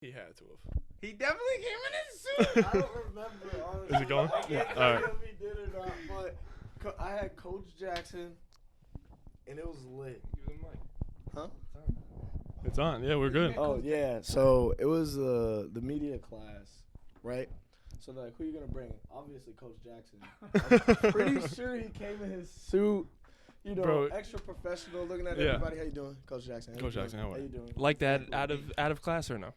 He had to have. He definitely came in his suit. I don't remember, honestly. Is it going? I can't All right. tell if he did or not, but I had Coach Jackson, and it was lit. Huh? It's on. Yeah, we're good. Oh, yeah. So it was the media class, right? So they're like, who you going to bring? Obviously, Coach Jackson. I'm pretty sure he came in his suit, you know, Bro. extra professional, looking at Yeah. everybody. How you doing? Coach Jackson. Coach Jackson, how are you you? doing? Like that out of class or no?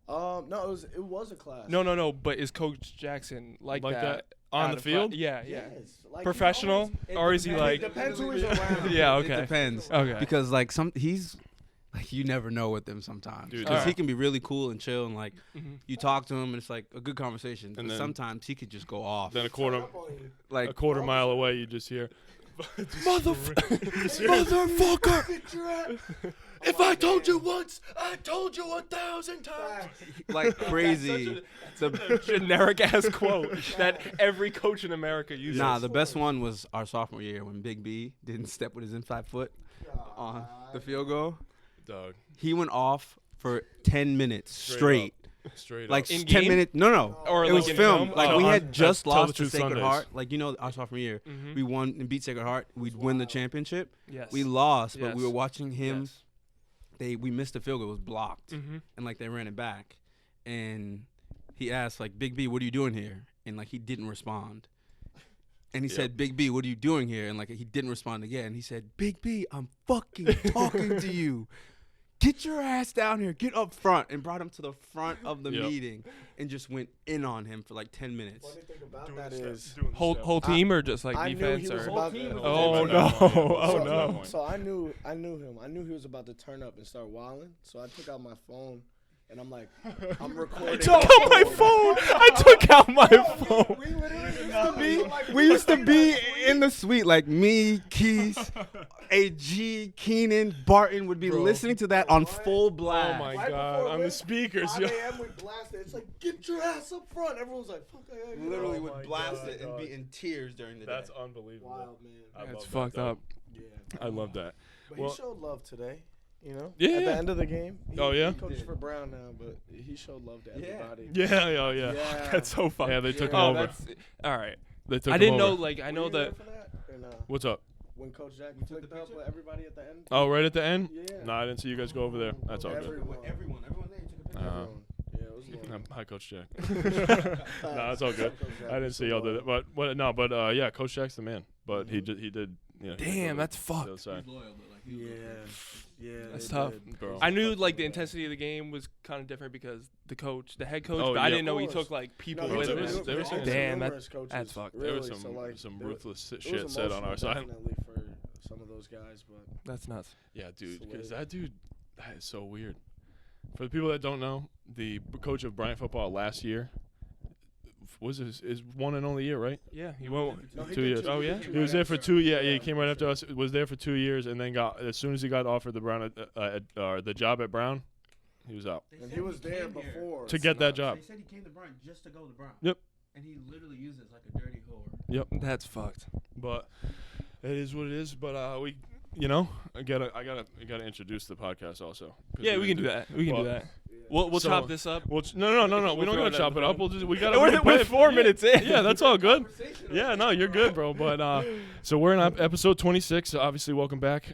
No, it was a class. No. But is Coach Jackson like that on out the of field? Yeah. Yes. Like, Professional, or is he like? It depends who he's around. Yeah. It Okay. depends. Okay. Because like he's like you never know with him sometimes. Dude, Because yeah. he can be really cool and chill and like Mhm. you talk to him and it's like a good conversation. And But then- sometimes he could just go off. Then a quarter Like mile away, you just hear, motherfucker. If I told you once, I told you 1,000 times. like crazy. A generic ass quote that every coach in America uses. Nah, the best one was our sophomore year when Big B didn't step with his inside foot on the field goal. Dog, He went off for 10 minutes straight. straight Like up. In 10 game? minutes. No. Or It like was in filmed. film? Like Oh, we on- had just Tell the lost to Truth Sacred Sundays. Heart. Like you know, our sophomore year, Mhm. we won and beat Sacred Heart. We'd win the championship. Yes. We lost, but we Yes. were watching him. Yes. We missed the field goal. It was blocked, Mhm. and like they ran it back. And he asked like, "Big B, what are you doing here?" And like he didn't respond. And he Yep. said, "Big B, what are you doing here?" And like he didn't respond again. He said, "Big B, I'm fucking talking to you. Get your ass down here. Get up front." And brought him to the front of the Yep. meeting and just went in on him for like 10 minutes. Funny thing about Doing that the is, step, doing the Whole step. whole team or just like I knew defense he was or? about to. Oh, At no. that point, yeah. Oh, At that no. point. So I knew him. I knew he was about to turn up and start wilding. So I took out my phone and I'm like, I'm recording. Took out my phone. I took out my phone. We literally We used to be in the suite, like me, Keith, AG, Keenan, Barton would be Bro. listening to that on full Oh blast. my Right God, before on the Rick, speakers, 5 yo. a.m. we blasted. It's like, get your ass up front. Everyone's like, fuck, I gotta get Literally up. would my blast God, it and dog. be in tears during the That's day. unbelievable. Wild, man. I That's love that, fucked dog. up. Yeah. I love that. But Well- he showed love today. You know? Yeah, At yeah. the end of the game. Oh, yeah? He coaches for Brown now, but he showed love to everybody. Yeah, oh yeah. Yeah. That's so funny. Yeah, they took Yeah. him Oh, over. that's all right. They took I him didn't know. over. Like I Were know you that. there for that or no? What's up? When Coach Jackson flicked up with everybody at the end? Oh, right at the end? Yeah. No, I didn't see you guys go over there. That's all good. Everyone. Everyone there took a picture. Uh, Yeah, it was long. Hi, Coach Jack. No, it's all good. I didn't see y'all did it, but yeah, Coach Jack's the man. But he did, you know. he Damn, did that's the other fucked. side. Yeah. Yeah. That's they tough. did. Bro. I knew like the intensity of the game was kind of different because the head coach, Oh, but I yeah. didn't know he Of course. took like people No, with they him. were- they were saying Damn, numerous coaches, that's fucked. There was really, some so, like, some it was- ruthless it was shit said on our emotional, side. Definitely for some of those guys, but That's nuts. Yeah, dude, because Solid. that dude, that is so weird. For the people that don't know, the coach of Bryant football last year was his one and only year, right? Yeah, he went. no, he 2 did years. two- Oh, yeah? did two He was right there for after. 2 years. Yeah, he came right after us. Was there for 2 years, and then got as soon as he got offered the the job at Brown, he was out. And he was there before. To get that job. They said he came to Brown just to go to Brown. Yep. And he literally used it as like a dirty whore. That's fucked. But it is what it is. But we, I gotta introduce the podcast also. 'cause Yeah, we can didn't do that. We can do Well, that. We'll so- chop this up. Well, no. We'll We don't throw gotta it chop at it the up. phone. We gotta. We're 4 minutes in. Yeah, that's all good. Yeah, no, you're good, bro. But so we're in episode 26. So obviously, welcome back.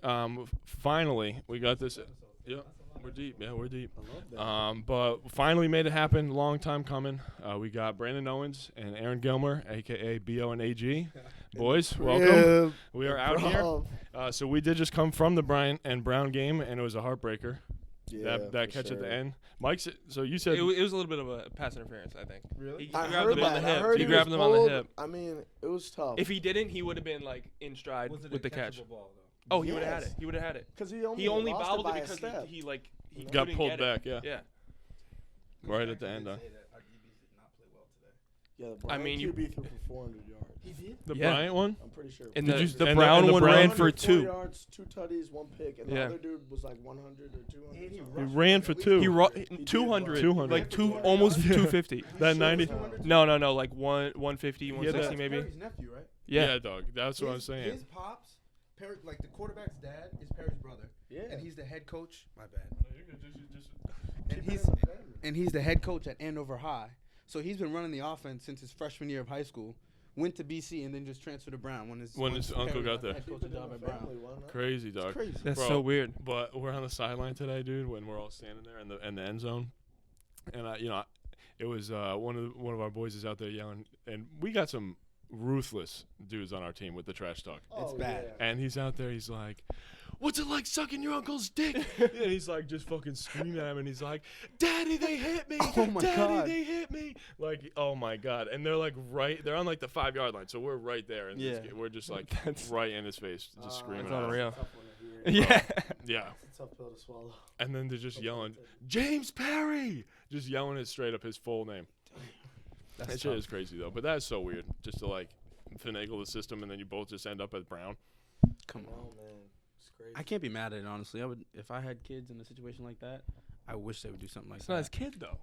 Finally, we got this. Yeah, we're deep. Yeah, we're deep. I love that. But finally made it happen. Long time coming. We got Brandon Owens and Aaron Gilmer, aka BO and AG. Boys, welcome. We are out here. Bro. So we did just come from the Bryant and Brown game, and it was a heartbreaker. Yeah, that for catch at the sure. end. Mike, so you said It was a little bit of a pass interference, I think. Really? He I grabbed heard him on that. the I hip. heard He was grabbed him on the pulled. hip. I mean, it was tough. If he didn't, he would have been like in stride Was it with a the catch. catchable ball, though? Oh, he would have had Yes. it. He would have had it. Because He only lost bobbled it it by a because step. he got couldn't pulled get back. it. Yeah, Yeah. right at the end. Say that our DBs did not play well today. Yeah, the I Bryant mean, you- QB threw for 400 yards. He did? The Yeah. Bryant one. I'm pretty sure. And Did the, you- the and Brown the one Brown- ran for 4 2. yards, 2 tutties, 1 pick, and Yeah. the other dude was like 100 or 200. And he something. He ran for 2. He did 200, 200. like almost 250. That 90. No, like 150, Yeah, 160 that- maybe. Perry's nephew, right? Yeah. dog. That's what I'm saying. His pops, Perry, like the quarterback's dad, is Perry's brother. Yeah. And he's the head coach. My bad. And he's the head coach at Andover High. So he's been running the offense since his freshman year of high school. Went to BC and then just transferred to Brown when his uncle got there. Head coaching job at Brown. Crazy, dog. Crazy. That's Bro, so weird. But we're on the sideline today, dude, when we're all standing there in the end zone, and it was one of our boys is out there yelling, and we got some ruthless dudes on our team with the trash talk. It's bad. Yeah. And he's out there, he's like, "What's it like sucking your uncle's dick?" And he's like just fucking screaming at him, and he's like, "Daddy, they hit me! Oh my Daddy, God. they hit me!" Like, oh my God. And they're like they're on like the 5-yard line, so we're right there, and Yeah. we're just like right in his face, just screaming That's at him. unreal. Yeah. Yeah. Yeah. It's a tough pill to swallow. And then they're just yelling, "James Perry!" Just yelling it straight up his full name. That shit is crazy though, but that's so weird. Just to like finagle the system, and then you both just end up at Brown. Come on. Oh man, it's crazy. I can't be mad at it, honestly. I would, if I had kids in a situation like that, I wish they would do something like It's that. not his kid though.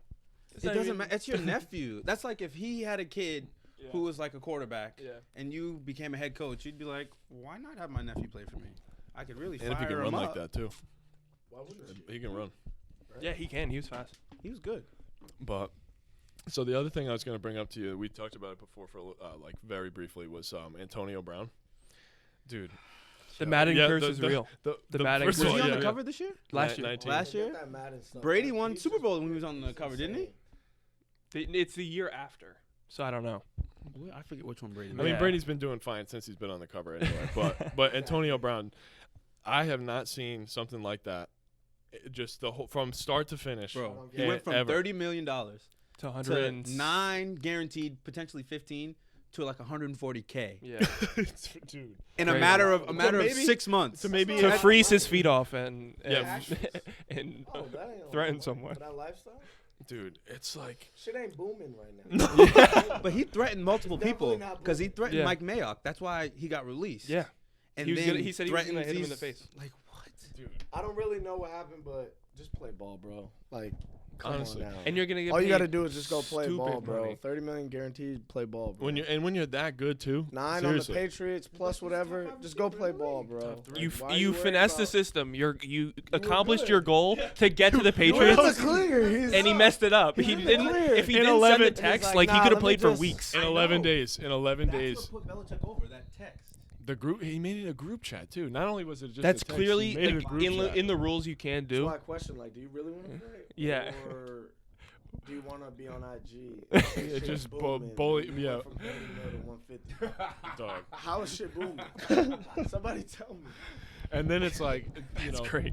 It doesn't matter. It's your nephew. That's like if he had a kid Yeah. who was like a quarterback, Yeah. and you became a head coach, you'd be like, why not have my nephew play for me? I could really And if he fire can him run like up. that too, Why wouldn't he can run. Yeah, he can. He was fast. He was good. But so the other thing I was going to bring up to you, we talked about it before for like very briefly, was Antonio Brown, dude. The Madden Yeah, curse is real. The Madden first Was of he all, on yeah, the cover this year? Last year. 19. Last year? That Madden stuff, Brady like, won he's Super just- Bowl when he was on the he's cover, didn't he? insane. It's the year after, so I don't know. I forget which one Brady. I mean, Yeah. Brady's been doing fine since he's been on the cover anyway. But Antonio Brown, I have not seen something like that. Just the whole from start to finish. Bro, he Yeah, went from ever. $30 million to To 100 9 guaranteed, potentially 15 to like 140K Yeah. Dude. in a Crazy. matter of maybe- 6 months. So maybe To it- freeze his feet off and Yeah. and Oh, that ain't threaten like- someone. for that lifestyle. dude, it's like Shit ain't booming right now. But he threatened multiple It's people definitely not because he booming. threatened Yeah. Mike Mayock. That's why he got released. Yeah. And He was then gonna- he said he was gonna threatens hit him in the these- face. Like what? dude. I don't really know what happened, but just play ball, bro. Like, come Honestly. on now. And you're gonna get all you paid got to do is just go play stupid ball, bro. money. 30 million guaranteed, play ball, bro. When you're that good too. 9 seriously. on the Patriots plus whatever, just go play ball, bro. You Why are you worried finessed the about- system. You accomplished good. your goal to get to the It's Patriots, clear. He's and he messed it up. He He's didn't. clear. If he In didn't 11 send the text, He's like like, he nah, could have let me played for just- weeks. In 11 days. In 11 days. What put Belichick over that text. The group he made it a group chat too. Not only was it just That's a text, clearly he made it a like, group chat. in the rules you can That's do. why I question, like, do you really want to play? Yeah. Or do you want to be on IG? Yeah, just booming. bully. You Yeah, went from 30 mil to 150. dog. How is shit booming? Somebody tell me. And then it's like, you That's know, great.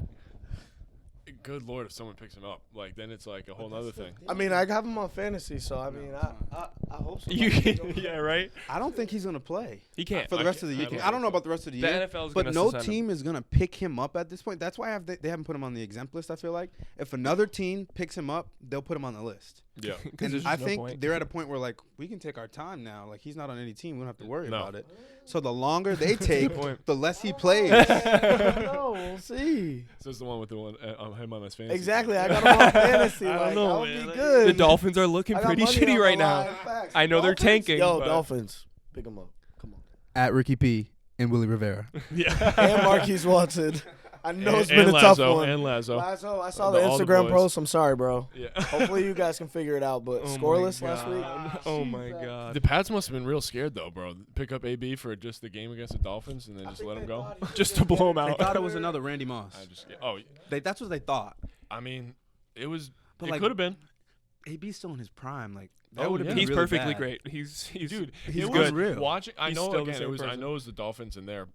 good lord, if someone picks him up, like then it's like a whole other thing. I mean, I have him on fantasy, so I mean, I hope so. Yeah, right. I don't think he's gonna play He can't. for the I rest of the can't- year. I I don't don't know about the rest of the The year. NFL is But gonna no suspend him. team is gonna pick him up at this point. That's why they haven't put him on the exempt list. I feel like if another team picks him up, they'll put him on the list. Yeah. Because And there's I just no think point. they're at a point where like we can take our time now. Like he's not on any team, we don't have to worry No. about it. So the longer they take, point. the less he plays. No, we'll see. This is the one with the one him on his fantasy. Exactly, I got him on fantasy. I don't like, know, that would man. be good. The Dolphins are looking I got pretty money shitty on right the now. line. Facts. I know they're Dolphins? tanking. Yo, but- Dolphins, pick them up. Come on. At Ricky P and Willie Rivera. Yeah. And Marquise Watson. I know it's been and a Lazo, tough one. And Lazo. Lazo, I saw the All the Instagram boys. post. I'm sorry, bro. Yeah. Hopefully you guys can figure it out. But Oh my scoreless last week. God. Oh my god. The Pats must have been real scared though, bro. Pick up AB for just the game against the Dolphins and then just let him go. Just to blow him They out. thought it was another Randy Moss. I just oh, That's what they thought. I mean, it was. But it like- could have been. AB's still in his prime. Like that Oh, would have yeah. been He's really perfectly bad. great. He's Dude, He's it good. was Real. watching. I He's know still the again. It same was. I person. know it was the Dolphins and they're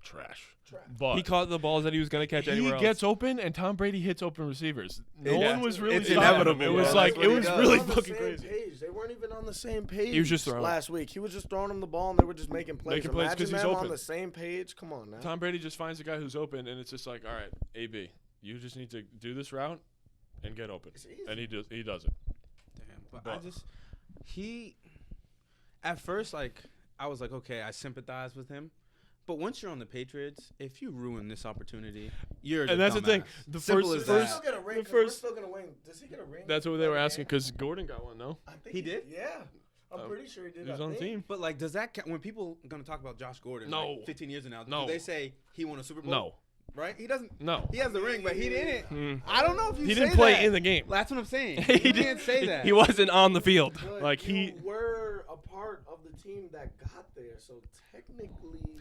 trash. But He caught the balls that he was gonna catch he anywhere else. gets open and Tom Brady hits open receivers. No Yeah. one was really. It's stopping him. inevitable. It was Yeah, like that's it what he was does. really on the fucking same crazy. page. They weren't even on the same page. He was just throwing. last week. He was just throwing them the ball, and they were just making plays. Making plays 'cause Imagine he's them open. on the same page. Come on now. Tom Brady just finds a guy who's open, and it's just like, all right, AB, you just need to do this route and get open, It's easy. and he does. He does it. Damn, but But- at first, like, I was like, okay, I sympathize with him. But once you're on the Patriots, if you ruin this opportunity, you're And that's the thing. The Simple first- as Does he that. still get a ring? the 'Cause we're first- still gonna win. Does he get a ring? That's what they were asking because Gordon got one. No, I think He did? Yeah, I'm pretty sure he did. he was I on the think. team. But like, does that count when people gonna talk about Josh Gordon? No. like 15 years from now. No. Do they say he won a Super Bowl? No, right? He doesn't. No. He has the ring, but he didn't. Hmm. I don't know if you He say didn't play that. in the game. That's what I'm saying. He He didn't say that. He wasn't on the field. But Like, he- you were a part of the team that got there, so technically.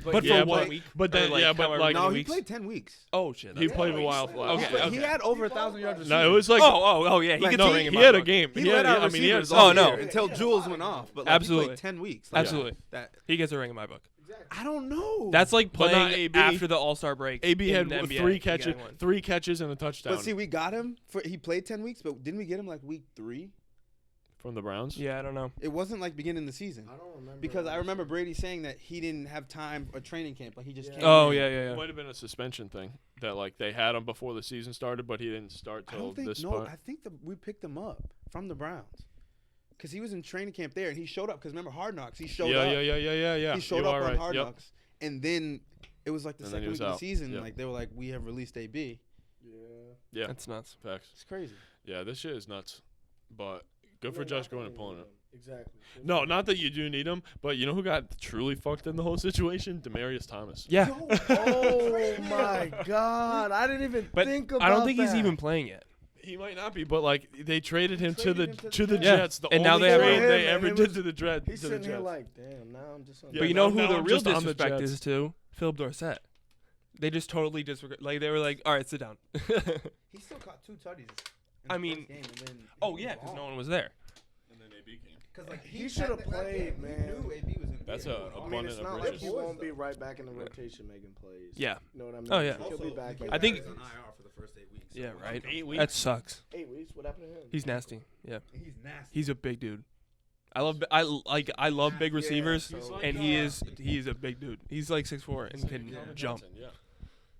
But yeah, for 1 but- week. but then- Or, like, yeah, but, however like- many No, he weeks? played 10 weeks. Oh shit. He that's- played a Yeah, while. he For, played- Okay. He had over 1,000 yards receiving. No, it was like Oh yeah. He Like, gets no, a ring in he my had a book. game. He He led had, our I mean, he had receivers some- all Oh, no. year until Jules went off. But like, Absolutely. he played 10 weeks. Like, Absolutely. That He gets a ring in my book. I don't know. That's like But not playing AB. after the All-Star break. AB in had the NBA, three and catches, getting one. 3 catches and a touchdown But see, we got him for he played 10 weeks, but didn't we get him like week 3? from the Browns. Yeah, I don't know. It wasn't like beginning of the season. I don't remember. Because I remember Brady saying that he didn't have time for training camp, like he just came Oh in. yeah, It yeah. might have been a suspension thing that like they had him before the season started, but he didn't start I till don't think this no. part. I think we picked him up from the Browns because he was in training camp there and he showed up. Because remember Hard Knocks, he showed Yeah, up. yeah. He showed You up are on right. Hard Yep. Knocks, and then it was like the And then second he week was of the out. season. Yep. Like they were like, we have released AB. Yeah. Yeah, That's nuts. facts. It's crazy. Yeah, this shit is nuts. But good for Yeah, Josh not going that and you pulling need it. him. Exactly. No, not that you do need him, but you know who got truly fucked in the whole situation? Demarius Thomas. Yeah, Oh my God! I didn't even but think about I don't think he's that. even playing yet. He might not be, but like they traded him to the traded him to the Jets. The And now only they have trade him, they and ever it did was- to the Jets. He's to the sitting here Jets. like, damn. Now I'm just on. Yeah, But you know now who the I'm real just on the disrespect Jets. is to? Philip Dorsett. They just totally disregard. Like they were like, all right, sit down. He still caught 2 tutties. I mean- Oh yeah, because no one was there. And then AB came. Because like He should've played, man. He knew AB was in. That's yeah, a he was I on. mean, it's abundant not of like riches. he won't be right back in the rotation making plays. Yeah. You know what I mean? Oh, yeah. He'll be back. I think- He was on IR for the first 8 weeks. so Yeah, when right. he comes That sucks. 8 weeks. What happened to him? He's nasty. Yeah, back, He's nasty. he's a big dude. I love big receivers, He's like, and he is a big dude. He's like 6'4" and can Connor jump. Johnson, yeah,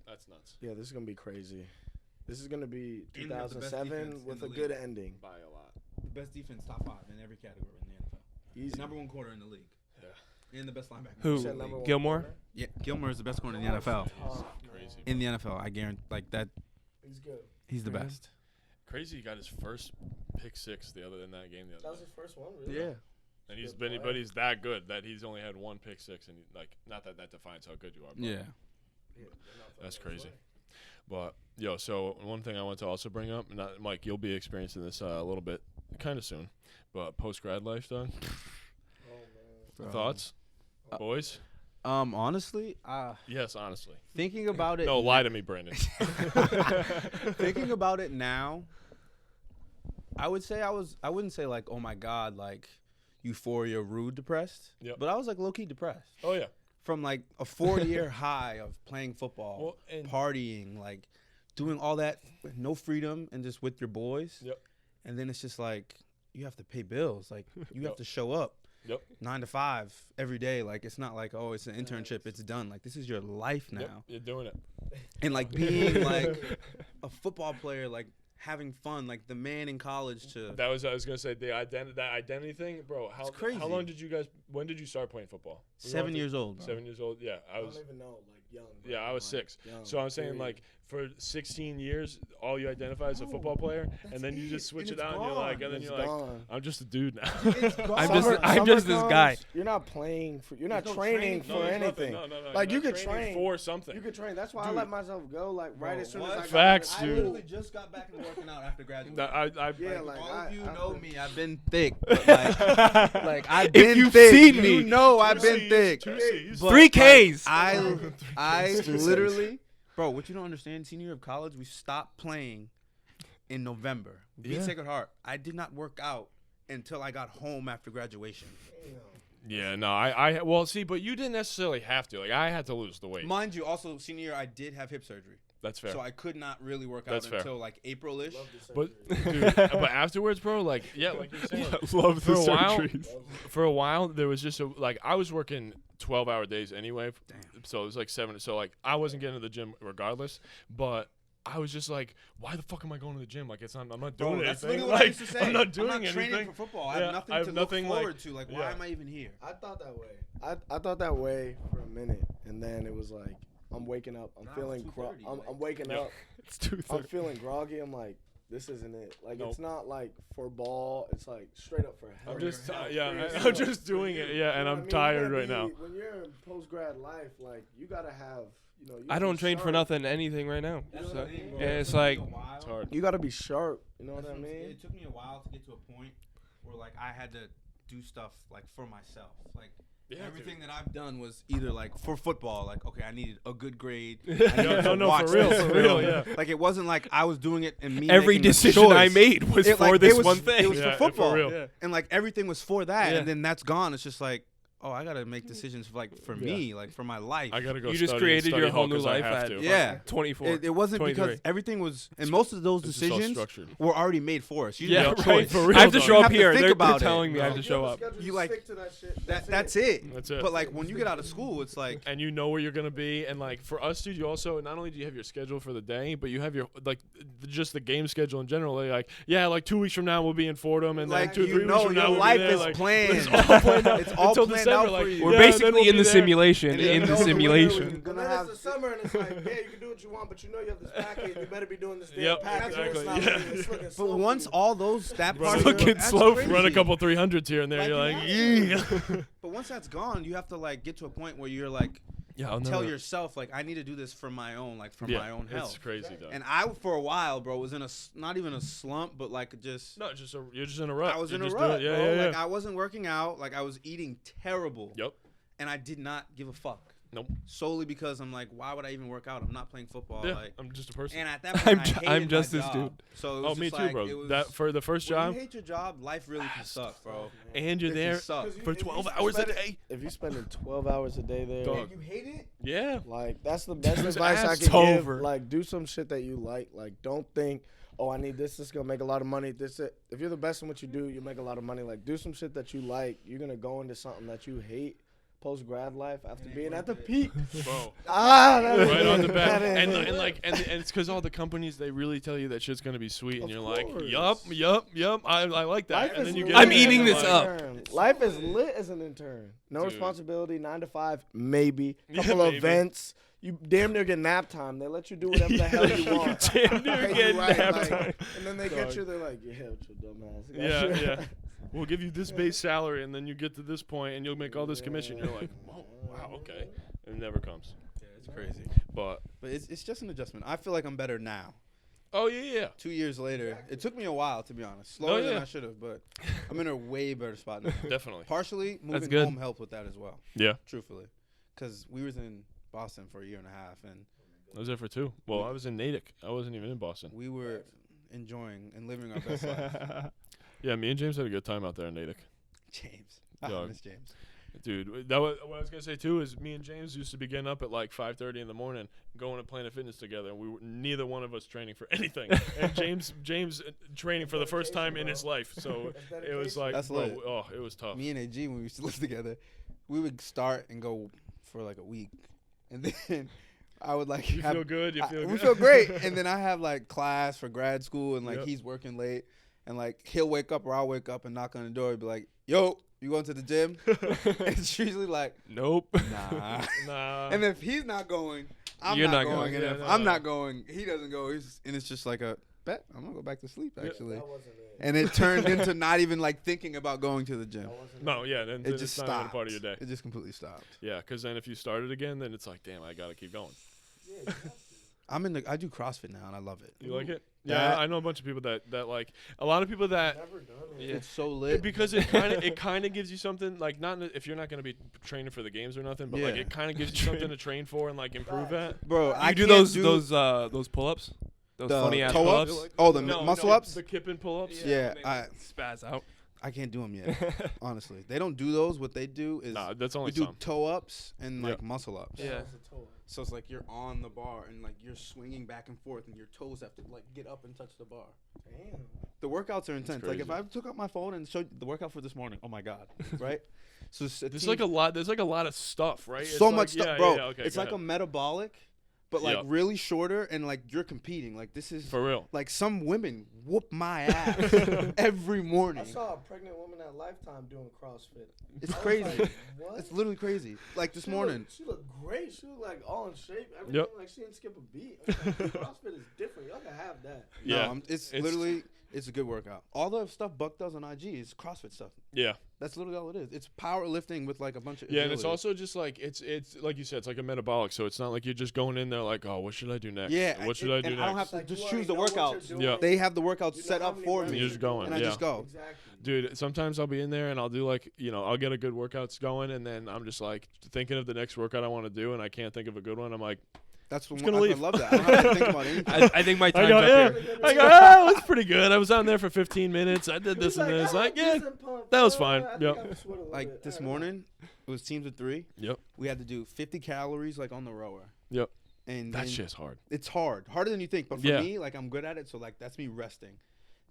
that's nuts Yeah, this is gonna be crazy. This is gonna be And we have the best 2007 defense with in a the good league. ending. by a lot. The best defense, top 5 in every category in the NFL. Easy. Number 1 quarter in the league. Yeah. And the best linebacker. Who? You said number one Gilmore? corner? Yeah, Gilmer is the best corner in the NFL. Oh, Crazy. In the NFL, I guarantee. Like that, he's good. he's the Mhm. best. Crazy. He got his first pick 6 the other in that game the That other was night. his first one, really. Yeah. And he's good been, player. but he's that good that he's only had 1 pick 6, and like not that that defines how good you are. But Yeah. Yeah, they're not That's throwing crazy. away. But yo, so one thing I want to also bring up, not Mike, you'll be experiencing this a little bit, kind of soon, but post-grad life, done. Oh man. Thoughts, boys? Honestly, Yes, honestly. thinking about it. No, lie to me, Brandon. Thinking about it now, I would say I wouldn't say like, oh my God, like euphoria, rude, depressed. Yep. But I was like low key depressed Oh yeah. from like a 4-year high of playing football, Well, and partying, like doing all that with no freedom and just with your boys. Yep. And then it's just like you have to pay bills. Like you have Yep. to show up. Yep. 9 to 5 every day. Like it's not like, oh, it's an internship, it's done. Like this is your life now. Yep, you're doing it. And like being like a football player, like having fun, like the man in college to That was I was gonna say that identity thing, bro. How It's crazy. How long did you guys? When did you start playing football? We 7 went to- years old. 7 years old. Yeah, I I was. don't even know, like young. Yeah, I was 6. Young, So I'm saying period. like for 16 years, all you identify as a No, football player, that's and then you it, just switch and it it's out, and you're like, and then It's you're like, gone. I'm just a dude now. It's gone. I'm just- Summer I'm just this comes, guy. You're not playing for. You're not There's no training training. for No, there's anything. nothing. No. Like, you're you not could training train. for something. You could train. That's why Dude. I let myself go. Like right as soon as I got Facts, I I dude. literally just got back into working out after graduating. That I Yeah, like all I, of you I, know me. I've been thick. But like I've been you've thick. seen you me. know I've been C's, thick. 2 C's. But, 3 like, Ks. I literally, bro, what you don't understand, senior year of college, we stopped playing in November. We beat Yeah. Sacred Heart. I did not work out until I got home after graduation. Yeah, no, I well, see, but you didn't necessarily have to. Like, I had to lose the weight. Mind you, also senior year, I did have hip surgery. That's fair. So I could not really work That's out fair. until like April-ish. But dude, but afterwards, bro, like, yeah, like you're saying, Love for a while, for a while, there was just like I was working 12-hour days anyway. So it was like 7. So like I wasn't getting to the gym regardless, but I was just like, why the fuck am I going to the gym? Like I'm not doing Bro, that's anything. literally what I Like used to say. I'm not doing I'm not training anything. for football. I Yeah, have nothing I have to nothing, look like- forward to. Like, why yeah. am I even here? I thought that way. I thought that way for a minute, and then it was like I'm waking up. I'm Nah, feeling. it's 2:30, I'm like- waking Yeah. up. It's 2:30. I'm feeling groggy. I'm like, this isn't it. Like Nope. it's not like for ball. It's like straight up for health. I'm just For yeah, yourself. I'm just doing it. Yeah, You and know I'm what I mean? tired You right gotta now. be- When you're in post grad life, like you gotta have You I gotta don't be train for sharp. nothing, anything right now. That's So, the thing, bro. and it's It took me like, a while. It's hard. You gotta be sharp. You know what I That's mean? It took me a while to get to a point where like I had to do stuff like for myself. Like Yeah, everything that I've done was either like for football, like okay, I needed a good grade. I No, needed to no, watch for real, this for real, film. yeah. Like it wasn't like I was doing it and me every making the decision I choice. made was It, for like, this it was, one thing. It was Yeah, for for football, real. Yeah. and like everything was for that, Yeah. and then that's gone. It's just like, oh, I gotta make decisions like for me, like for my life. I gotta go. You just study created study your whole hall new 'cause I life have at to. Yeah. 24. It wasn't 23. because everything was, and most of those It's just all decisions structured. were already made for us. You Yeah, didn't have a right. choice. For real, I have to dog. show You up have to here. think They're about it. telling me I No. have to show up. You like stick to that shit. That's it. That's it. But like when you get out of school, it's like And you know where you're gonna be, and like for us, dude, you also not only do you have your schedule for the day, but you have your like just the game schedule in general. Like yeah, like 2 weeks from now we'll be in Fordham, and Like, then 2-3 you weeks know from now your we'll life be there. is like, planned. It's all planned out. It's all until planned December. out Like, for you. We're yeah, then basically we'll in be the there. simulation. And In you the know the simulation. And then it's the summer, and it's like, yeah, you can do what you want, but you know you have this package. You better be doing this damn Yep, package. or it's exactly, not yeah. looking- it's looking But slow once for you. all those that Run part it- of it, looking that's slow. crazy. Run a couple 300s here and there. Like, You're like, you yeah. But once that's gone, you have to like get to a point where you're like Yeah, I'll tell never. yourself like I need to do this for my own, like for Yeah, my own health. It's crazy, though. And I for a while, bro, was in a not even a slump, but like just No, you're just in a rut. I was You in a just do rut, it. Yeah, bro. yeah, Like yeah. I wasn't working out, like I was eating terrible. Yep. And I did not give a fuck. Nope. Solely because I'm like, why would I even work out? I'm not playing football. Yeah, Like, I'm just a person. and at that point, I'm just this dude. So it Oh, was me just too, like, bro. It was, That for the first when job, you hate your job, life really can suck, bro. and you're It can there suck. for 12 hours a day. If you spending 12 hours a day there, Dog. You hate it? Yeah. like that's the best His advice I ass can give. over. Like do some shit that you like. Like don't think, oh, I need this. This is gonna make a lot of money. This it. If you're the best in what you do, you make a lot of money. Like do some shit that you like. You're gonna go into something that you hate. Post-grad life after being at the peak. Bro. That Right on the back, that is- and it's because all the companies they really tell you that shit's gonna be sweet, and Of you're like, course. yup, I like that, Life and is then you lit get I'm in as there eating and this you're up. intern. Life is lit as an intern. No Dude. responsibility. 9 to 5, maybe. Yeah, Couple of maybe. events. You damn near get nap time. They let you do whatever the hell you want. damn near Pay you get right, nap like, time. And then they Dog. get you. They're like, yeah, with your dumb ass. Yeah. We'll give you this base salary, and then you get to this point, and you'll make all this commission. You're like, oh, wow, okay. And it never comes. Yeah, it's crazy. But But it's just an adjustment. I feel like I'm better now. oh yeah. 2 years later, it took me a while to be honest, slower than yeah. I should have, but I'm in a way better spot now. Definitely. Partially, moving good. home helped with that as well. Yeah. Truthfully, because we was in Boston for a year and a half, and I was there for 2. Well, I was in Natick. I wasn't even in Boston. we were enjoying and living our best life. Yeah, me and James had a good time out there in Natick. James, I Dog. miss James. Dude, that was what I was gonna say too. Is me and James used to be getting up at like 5:30 in the morning, going to Planet Fitness together, and we were neither one of us training for anything. And James training for the first time in his life, so it was like, That's bro, lit. oh, it was tough. Me and AG, when we used to live together, we would start and go for like a week, and then I would like You have, feel good? You feel good? we feel great, and then I have like class for grad school, and like Yep. he's working late, and like he'll wake up or I'll wake up and knock on the door and be like, "Yo, you going to the gym?" And it's usually like, Nope. "Nah." Nah. And if he's not going, I'm You're not not going. going. And Yeah, if no, I'm no. not going, he doesn't go. And it's just like a bet. I'm gonna go back to sleep actually. That wasn't it. And it turned into not even like thinking about going to the gym. That wasn't no, yeah, then It it's just not even a stopped. part of your day. It just completely stopped. Yeah, because then if you started again, then it's like, damn, I gotta keep going. I do CrossFit now and I love it. You like it? That- Yeah, I know a bunch of people that like a lot of people that. Never done it. Yeah. It's so lit. Because it kind of gives you something like not if you're not gonna be training for the games or nothing, but like Yeah. it kind of gives you something to train for and like improve at. Bro, I You do can't those pull-ups? Those the funny ass toe ups. pull-ups? Oh, the No, muscle no, ups. the kipping pull-ups. Yeah, they I spaz out. I can't do them yet. Honestly, they don't do those. What they do is Nah, that's we only do some. toe ups and Yeah. like muscle ups. Yeah. So it's like you're on the bar and like you're swinging back and forth and your toes have to like get up and touch the bar. Damn. The workouts are intense. Like if crazy. I took out my phone and showed the workout for this morning, oh my god, right? So There's like a lot. There's like a lot of stuff, right? It's so like- much stuff, yeah, bro. Yeah, okay, it's go like ahead. a metabolic, but like Yep. really shorter and like you're competing. Like this is for real. like some women whoop my ass every I morning. saw a pregnant woman at Lifetime doing CrossFit. It's I was crazy. like, what? It's literally crazy. Like this She morning. She looked great. She looked like all in shape. Everything. Yep. Like she didn't skip a beat. I was like, CrossFit is different. Y'all can have that. Yeah, No, it's it's- literally It's a good workout. All the stuff Buck does on IG is CrossFit stuff. Yeah. That's literally all it is. It's powerlifting with like a bunch of Yeah, and it's agility. also just like it's like you said, it's like a metabolic. So it's not like you're just going in there like, oh, what should I do next? Yeah, what should I do and next? I don't have to Like, just you choose the already know what workouts. you're Yeah. doing. They have the workouts You know set how up many for reps me. You're just going, and I yeah. just go. Exactly. Dude, sometimes I'll be in there and I'll do like, I'll get a good workouts going, and then I'm just like thinking of the next workout I want to do, and I can't think of a good one. I'm like, That's what gonna I leave. love that. I don't have to think about anything. I think my time's I go, up yeah. here. I go, that's pretty good. I was on there for 15 minutes. I did this He's and this. "I'm Like, yeah, decent pump, that was I fine." think Yep. I'm sweating a little Like bit. this I don't know. morning, it was teams of 3. Yep. We had to do 50 calories like on the rower. Yep. And That then shit's hard. it's harder than you think. But for Yeah. me, like I'm good at it, so like that's me resting.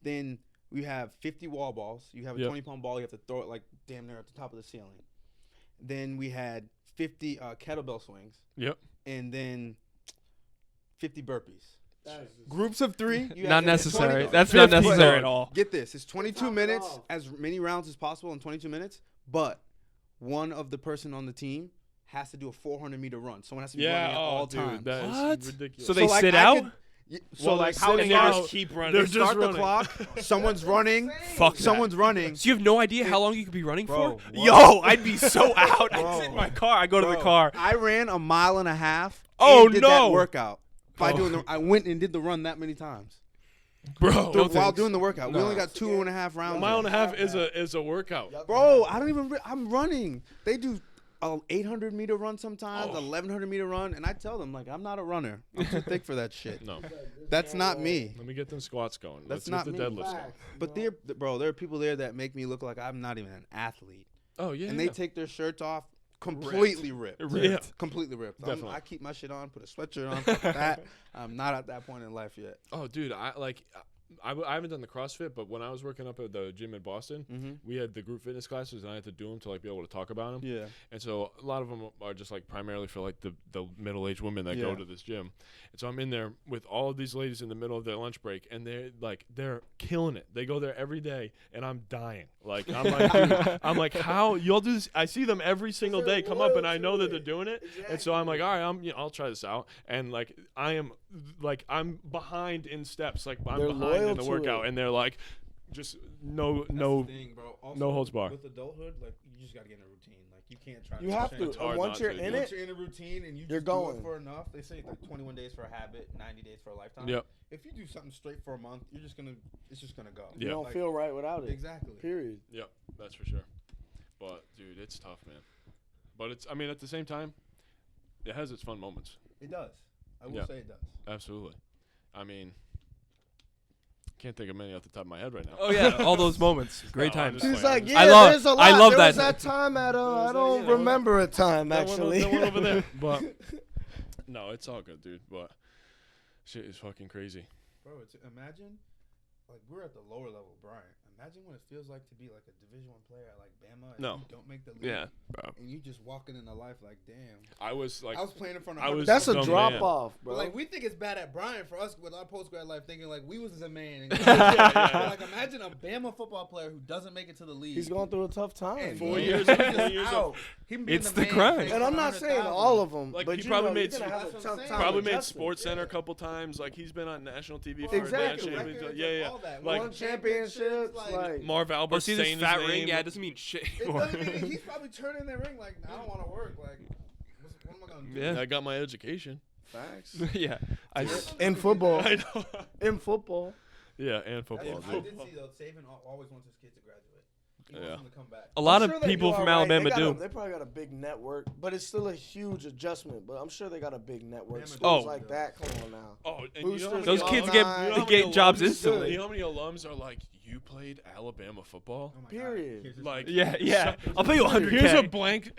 Then we have 50 wall balls. You have a Yep. 20-pound ball. You have to throw it like damn near at the top of the ceiling. Then we had 50 kettlebell swings, Yep. and then 50 burpees. That is just- Groups of 3. You Not have necessary. 20 That's not 50 necessary at all. Get this. It's 22 top it minutes, off. as many rounds as possible in 22 minutes. But one of the person on the team has to do a 400-meter run. Someone has to be running at all dude, times. that is What? ridiculous. So they like, sit I out? could- so Well, like they're how sitting they out. just keep running. They're they just start the running. clock. Someone's running. Fuck that. Someone's running. So you have no idea how long you could be running Bro, for? what? Yo, I'd be so out. I'd Bro. sit in my car. I go to the Bro, car. I ran a mile and a half. Oh, and did no. that workout by Oh. doing the. I went and did the run that many times. Bro, While thanks. doing the workout, we No. only got 2.5 a rounds. mile in. and a half is a workout. Yup. Bro, I don't even. I'm running. They do a 800-meter run sometimes, Oh. 1100-meter run, and I tell them like I'm not a runner. I'm too thick for that shit. No, That's not me. let me get them squats going. That's Let's not get the me. deadlifts going. Facts, you But know? there are people there that make me look like I'm not even an athlete, Oh yeah, and yeah. they take their shirts off completely ripped. Yeah. Completely ripped. Definitely. I keep my shit on, put a sweatshirt on. Fuck that. I'm not at that point in life yet. Oh, dude, I haven't done the CrossFit, but when I was working up at the gym in Boston, Mm-hmm. we had the group fitness classes, and I had to do them to like be able to talk about them. Yeah. And so a lot of them are just like primarily for like the middle-aged women that go Yeah. to this gym. And so I'm in there with all of these ladies in the middle of their lunch break, and they're killing it. They go there every day, and I'm dying. Like I'm like, dude, I'm like, how y'all do this? I see them every single day come up, and I know that they're doing it. And so I'm like, all right, I'll try this out. And like I'm behind in steps, like I'm They're behind loyal in the to workout, it. and they're like, just no. thing, bro. Also, no holds barred. With adulthood, like you just gotta get in a routine. Like you can't try. You have to. It's hard And once not you're to, in dude. Once it, you're in a routine and you You're just do going. it for enough, they say like 21 days for a habit, 90 days for a lifetime. Yep. If you do something straight for a month, it's just gonna go. you Yeah. don't Like, feel right without it. exactly. Period. Yep, that's for sure. But dude, it's tough, man. But I mean, at the same time, it has its fun moments. It does. I will Yeah. say it does. Absolutely. I mean, can't think of many off the top of my head right now. Oh yeah, all those moments, great No, I'm times. just She's playing. like, I yeah, love- there's a lot. I love there that. was that time at was I that- don't yeah, remember a time That one actually. that one over there. But no, it's all good, dude. But shit is fucking crazy. Bro, imagine, like we're at the lower level, Bryant. Imagine what it feels like to be like a Division I player at like Bama and No. you don't make the league. Yeah, bro. And you just walking into life like, damn. I was like, I was playing in front of. I was 100 That's a dumb drop man. off, bro. But like we think it's bad at Bryant for us with our post grad life, thinking like we was a man. And yeah. But, like imagine a Bama football player who doesn't make it to the league. He's going through a tough time. and 4 he's years- just 4 years out. Him being It's the the man grind. takes And I'm not saying 100,000. all of them, Like, but he you probably know, made you're gonna some- have a That's what I'm tough saying. time. probably made adjusting. Sports Center a couple times. Like he's been on national TV for Exactly. a band Records, champion. Yeah, yeah. all that. Like Won championships, like Marv Or Albert see this saying fat his ring? name. Yeah, it doesn't mean shit It anymore. doesn't mean he's probably turning in that ring like I don't want to work. Like what am I gonna do? Yeah. I got my education. facts. Yeah, I In football, I know. in football, Yeah, and football. I Dude. did see though, Saban always wants his kid to graduate. He Yeah. wants him to come back. a lot I'm of sure they people do from all right. Alabama They got do. They probably got a big network, but it's still a huge adjustment. But I'm sure they got a big network. Bama Schools does. like that, come on now. Oh, and you know Boosters, how many Those alums- kids alumni, get you know how they many get jobs alums- instantly. You know how many alums are like, you played Alabama football? Oh my Period. God. Like, Yeah. I'll pay you 100K.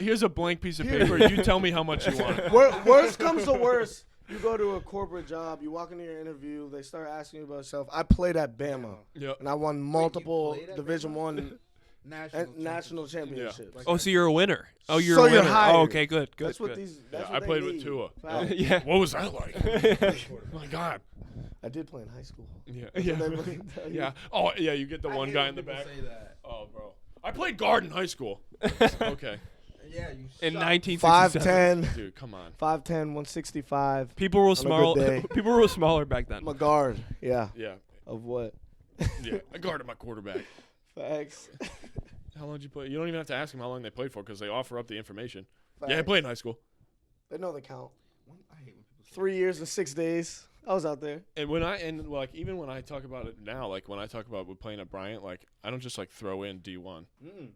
Here's a blank piece of paper. You tell me how much you want. Worst comes to worst, you go to a corporate job, you walk into your interview, they start asking you about yourself. I played at Bama, Yep. and I won multiple played at Division Bama? I National national championship. championships. Oh, so you're a winner. Oh, you're So a you're winner. hired. Oh, okay, good. That's what good. these. Yeah, That's I what they played with need. Tua. Facts. Yeah. What was that like? Oh my God. I did play in high school. Yeah. That's Yeah. what they tell you. Yeah. Oh, yeah. You get the I one hate guy when in the people back. Say that. Oh, bro. I played guard in high school. Okay. Yeah, you In suck. 1967, 5'10", Dude, come on. 5'10", 165. people were On a small. good day. People were smaller back then. I'm a guard. Yeah. Yeah. Of what? Yeah, I guarded my quarterback. Facts. How long did you play? You don't even have to ask them how long they played for because they offer up the information. Facts. Yeah, I played in high school. They know the count. I hate when people say 3 years and 6 days. I was out there. And like even when I talk about it now, like when I talk about playing at Bryant, like I don't just like throw in D1.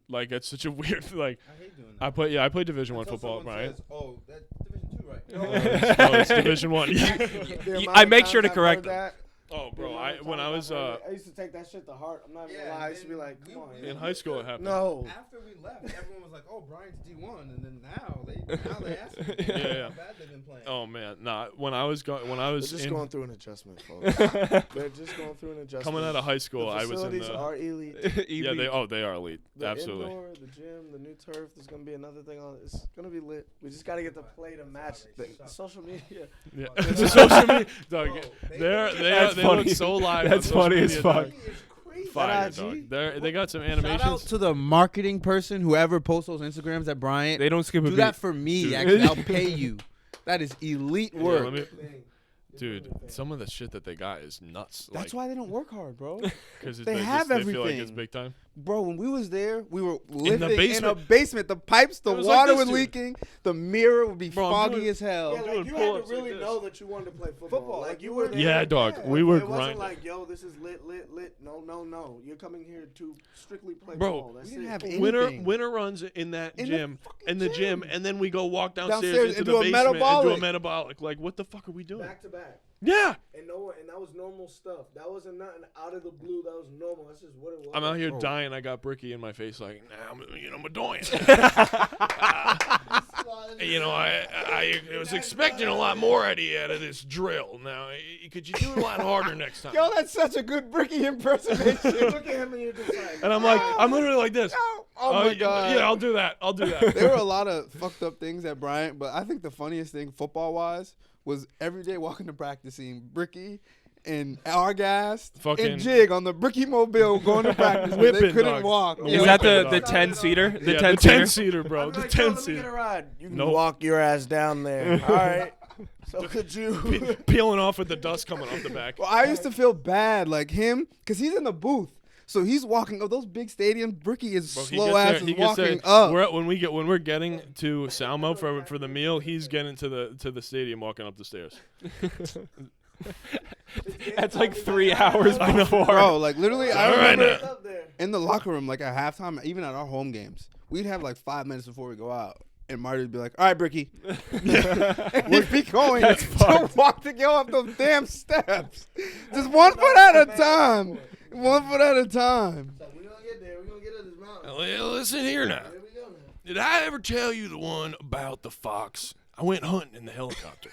Like that's such a weird like. I hate doing that. I played Division I Until football at someone Bryant. says, oh, that's Division 2, right? No, it's Division 1. The amount I of make sure times to I've correct heard them. that, Oh, the bro, amount of when I times was I've heard it, I used to take that shit to heart. I'm not even gonna lie. I used to be like, come on. in high school, it happened. No. After we left, everyone was like, "Oh, Bryant's D1," and then now they ask me Yeah. how bad they've been playing. Oh man, nah. When I was They're just going through an adjustment, folks. They're just going through an adjustment. coming out of high the school, I was in facilities the are elite. yeah. They are elite. The Absolutely. indoor, the gym, the new turf. There's gonna be another thing on. It's gonna be lit. We just gotta get the play to match the social media. Yeah, it's a social media. Dog, Bro, they funny. look so live. That's on social funny as media, fuck. dog. It's crazy. Fire, That dog. IG? They got some Shout out animations. to the marketing person, whoever posts those Instagrams at Bryant. They don't skip a Do beat. that for me. Dude. Actually, I'll pay you. That is elite Yeah, work. let me- Dude, some of the shit that they got is nuts. That's why they don't work hard, bro. Because they have they feel like it's everything. big time. Bro, when we was there, we were living in a basement. basement. The pipes, the It was like water this, was dude. leaking. The mirror would be Bro, I'm foggy doing- as hell. Yeah, doing like you had pull-ups to like really this. know that you wanted to play football. Like you were there. Yeah, dog. We were It wasn't grinding. like, yo, this is lit. No. You're coming here to strictly play Bro, ball. That's we didn't it. have Winter anything. runs in that In the gym, fucking in the gym, gym. and then we go walk downstairs Downstairs into and the do a basement and do a metabolic. metabolic. Like, what the fuck are we doing? Back to back. Yeah, And that was normal stuff. That wasn't nothing out of the blue. That was normal. That's just what it was. I'm out here Bro. dying. I got Bricky in my face, like, nah, I'm Madoian. I was expecting a lot more out of this drill. Now, could you do it a lot harder next time? Yo, that's such a good Bricky impersonation. Look at him and you're just like. And I'm like, I'm literally like this. Oh my god. Yeah, I'll do that. There were a lot of fucked up things at Bryant, but I think the funniest thing football wise was every day walking to practice seeing Bricky and Argast Fucking- and Jig on the Bricky Mobile going to practice. Where they Whipping, couldn't dog. walk. Is Is Yeah, that whipping, the dog. 10-seater? The Yeah, 10-seater? 10-seater, bro. I'd The be like, yo, let me 10-seater. get a ride. You can Nope. walk your ass down there. All right. So could you? Peeling off with the dust coming off the back. Well, I used to feel bad, like him, because he's in the booth. So he's walking up those big stadiums. Bricky is Bro, he slow gets ass there- is he gets walking there- up. When we're getting to Salmo for the meal, he's getting to the stadium walking up the stairs. That's like 3 hours before. Bro, like literally, I All right remember now. Up there. in the locker room, like at halftime, even at our home games, we'd have like 5 minutes before we go out. And Marty would be like, all right, Bricky. And we'd be going That's to fucked. walk to go up those damn steps. Just 1 foot at a time. 1 foot at a time. So we're gonna get there. We're gonna get to this mountain. Well, listen here now. Here we go now. Did I ever tell you the one about the fox? I went hunting in the helicopter.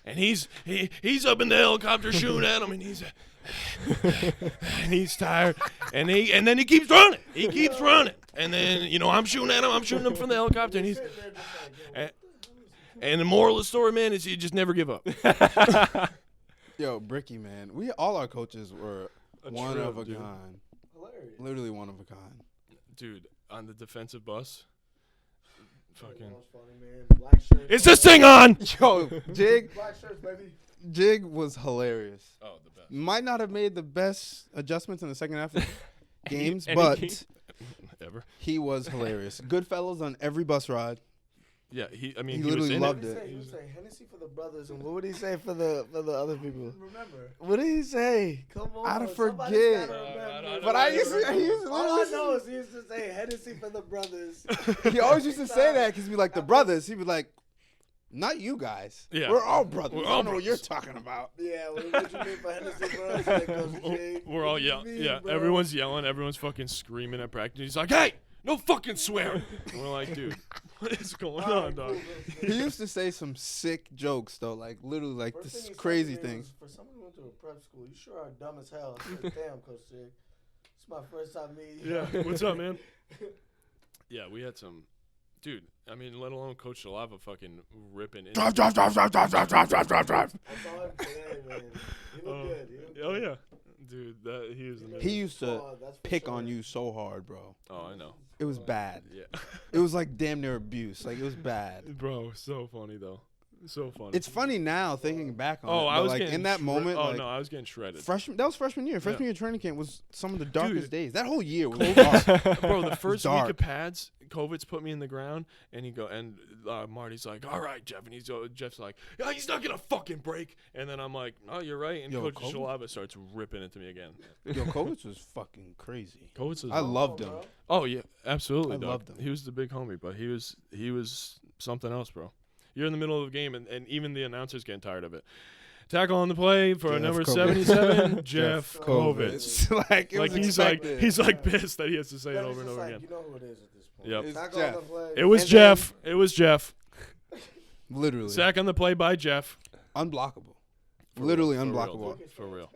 And he's up in the helicopter shooting at him, and he's tired, and then he keeps running. He keeps running, and then I'm shooting at him. I'm shooting him from the helicopter, and he's. And the moral of the story, man, is you just never give up. Yo, Bricky, man. All our coaches were one trip, of a dude. kind. Hilarious. Literally one of a kind. Dude, on the defensive bus, fucking. That was funny, man. Black shirts. Is this thing on? Yo, Jig Black shirts, baby. was hilarious. Oh, the best. Might not have made the best adjustments in the second half of games, any but game? Ever? he was hilarious. Goodfellas on every bus ride. Yeah, he He was literally in loved it. it. He would say Hennessy for the brothers, and what would he say for the other people? Remember. What did he say? Come on, I'd somebody's forget. gotta remember. I But I used to, he used to All I literally, know is he used to say Hennessy for the brothers. he always used to say that because he'd be like, the brothers. He'd be like, not you guys. Yeah. We're all brothers. We're I all don't know what you're brothers. talking about. Yeah, what you mean for Hennessy for us? Like, Coach Jig, We're what all you yelling. mean, Yeah, bro? everyone's yelling. Everyone's fucking screaming at practice. He's like, "Hey, no fucking swearing." And we're like, "Dude, what is going All right, on, dog?" cool, cool. He used to say some sick jokes though, like literally like First thing this he said crazy to me thing. was, for someone who went to a prep school, you sure are dumb as hell. I said, damn, Coach Jig. It's my first time meeting you. Yeah, what's up, man? Yeah, we had some, dude. I mean, let alone Coach Shalava fucking ripping. Drive, drive, drive, drive, drive, drive, drive, drive, drive, drive. I saw him today, man. He looked good. He looked Oh good. yeah, dude. That he was. He used to That's for pick sure. on you so hard, bro. Oh, I know. It was bad. Yeah, It was like damn near abuse. Like it was bad. bro. So funny though. So funny. It's funny now thinking back on it. I but, was like getting in that moment. Oh like, no, I was getting shredded. That was freshman year. Freshman year training camp was some of the darkest Dude. days. That whole year was dark. Bro, the first week dark. of pads, COVID's put me in the ground, and Marty's like, "All right, Jeff," and Jeff's like, "Yeah, he's not gonna fucking break." And then I'm like, "Oh, you're right." And Yo, Coach COVID? Shalava starts ripping into me again. Yo, Kovacs was fucking crazy. COVID's I loved him. Oh yeah, absolutely. I dog. loved him. He was the big homie, but he was something else, bro. You're in the middle of the game, and even the announcers getting tired of it. Tackle on the play for Jeff number Kovacs. 77, Jeff Kovacs. like, it Like was he's like expected. pissed that he has to say it over and over again. You know who it is at this point. Yep. It's Tackle Jeff. on the play. It was And Jeff. It was Jeff. Literally. Sack on the play by Jeff. Unblockable. For Literally real, for real, unblockable. dude, for real.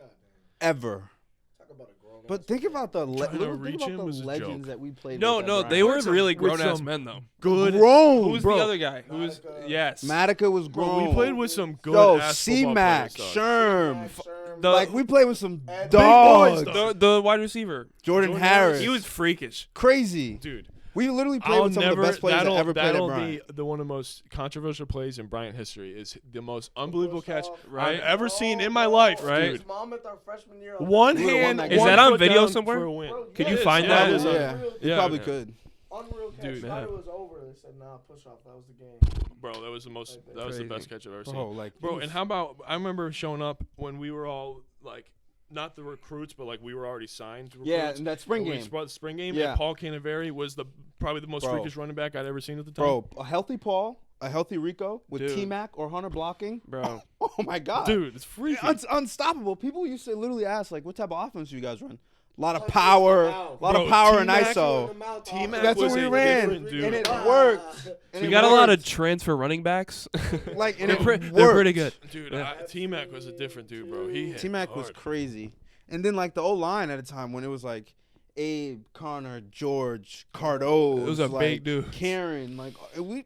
Ever. Talk about a grown But think about the Trying to think reach about him the was a legends joke. that we played No, with. at no, Bryant. they were With really some- with grown ass some men though. Good. grown. Who was bro. the other guy? Who was yes. Matica was Bro, grown. we played with some good Yo, ass football C-Mac, players, dog. Sherm. The- Like we played with some Big dogs. boys, dog. the wide receiver. Jordan Jordan Harris. He was freakish. crazy. Dude, We literally played I'll with some of never. the best players that That'll, ever played at that'll Bryant. be the one of the most controversial plays in Bryant history. Is the most unbelievable catch Right. I've ever seen in my life, Right. dude. Mom at our freshman year. One We would've won hand. that Is game. that on foot video down somewhere? for a win. Could you It is, find yeah, that? it is on- Yeah. You Yeah. probably Yeah. could. Unreal catch. Dude. Thought Yeah. it was over. They said, "Nah, push off. That was the game." Bro, that was the most. Like, That was the crazy. best catch I've ever seen. Bro, like Bro, and how about I remember showing up when we were all like, not the recruits, but like we were already signed. Recruits, yeah, in that spring and we game, spot the spring game. Yeah. And Paul Canaveri was probably the most Bro. freakish running back I'd ever seen at the time. bro. A healthy Paul, a healthy Rico with Dude. T-Mac or Hunter blocking. Bro. Oh my God, Dude, it's freaky. It's unstoppable. People used to literally ask like, "What type of offense do you guys run?" A lot of power, a lot Bro, of power and T-Mac ISO. T-Mac That's was what we a ran, different dude. and it worked. And We it got a lot of worked. transfer running backs. Like, and they're, it they're pretty worked. good. Dude, Yeah. T-Mac was a different dude, bro. He hit T-Mac was hard. crazy. And then like the O-line at a time when it was like Abe, Connor, George, Cardo. It was a like, big dude. Karen, like we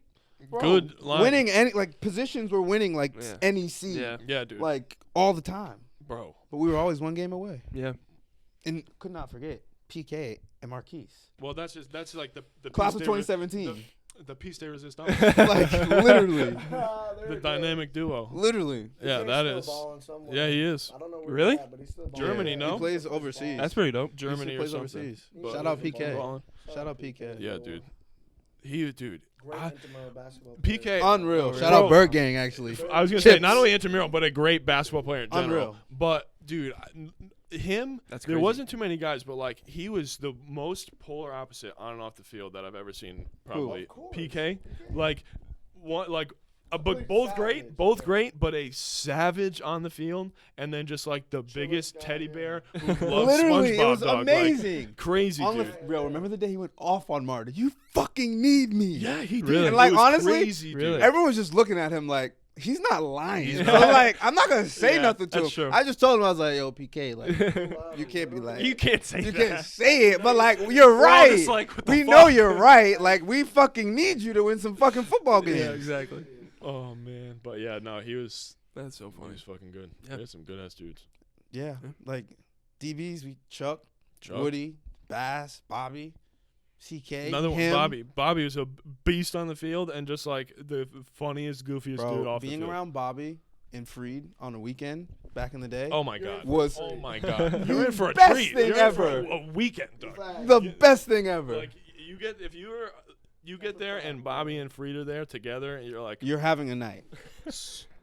bro, Good line. winning any like positions were winning like Yeah. NEC. Yeah. Yeah, dude. Like all the time. Bro. But we were always one game away. Yeah. And could not forget PK and Marquise. Well, that's like the Class piece of de re- 2017. The piece de resistance. Like literally. The dynamic duo. Literally. Yeah, that is. Yeah, he is. I don't know where Really? he's at, but he's still balling. Germany, He no? plays overseas. That's pretty dope. Germany or plays something. overseas. But- Shout out PK. Ballin'. Shout out PK. Yeah, dude. Dude. Great I- intramural basketball. PK. Unreal. Shout Bro. out Bird Gang actually. I was gonna say Chips. not only intramural, but a great basketball player in general. Unreal. But dude, him. That's there crazy. wasn't too many guys, but like he was the most polar opposite on and off the field that I've ever seen. Probably Of course. PK. Like one, like. But Complete both great, savage. both great, but a savage on the field, and then just like the biggest guy, teddy yeah. bear who loves Literally, SpongeBob. it was dog. Like, amazing. crazy, On the dude. bro, remember the day he went off on Marta? You fucking need me. Yeah, he did. Really? It And, like, was honestly, crazy, really? dude. Everyone was just looking at him like he's not lying. He's So, not. like I'm not gonna say Yeah, nothing to him. that's true. I just told him I was like, "Yo, PK, like you can't be like You can't say you that. can't say it, but like you're We're all right. just like, what the We fuck? know you're right. Like we fucking need you to win some fucking football games." Yeah, exactly. Oh man, but yeah, no, he was. That's so He funny. was fucking good. Yeah. He had some good ass dudes. Yeah, like DBs, we Chuck, Chuck. Woody, Bass, Bobby, CK, Another one, him. Bobby. Bobby was a beast on the field and just like the funniest, goofiest Bro, dude off the being field. around Bobby and Freed on a weekend back in the day Oh my god. was Oh my god. You're The in for a best treat. thing You're in for ever. a weekend, dog. the best thing ever. Like you get if you get there and Bobby and Freed are there together and you're like You're having a night.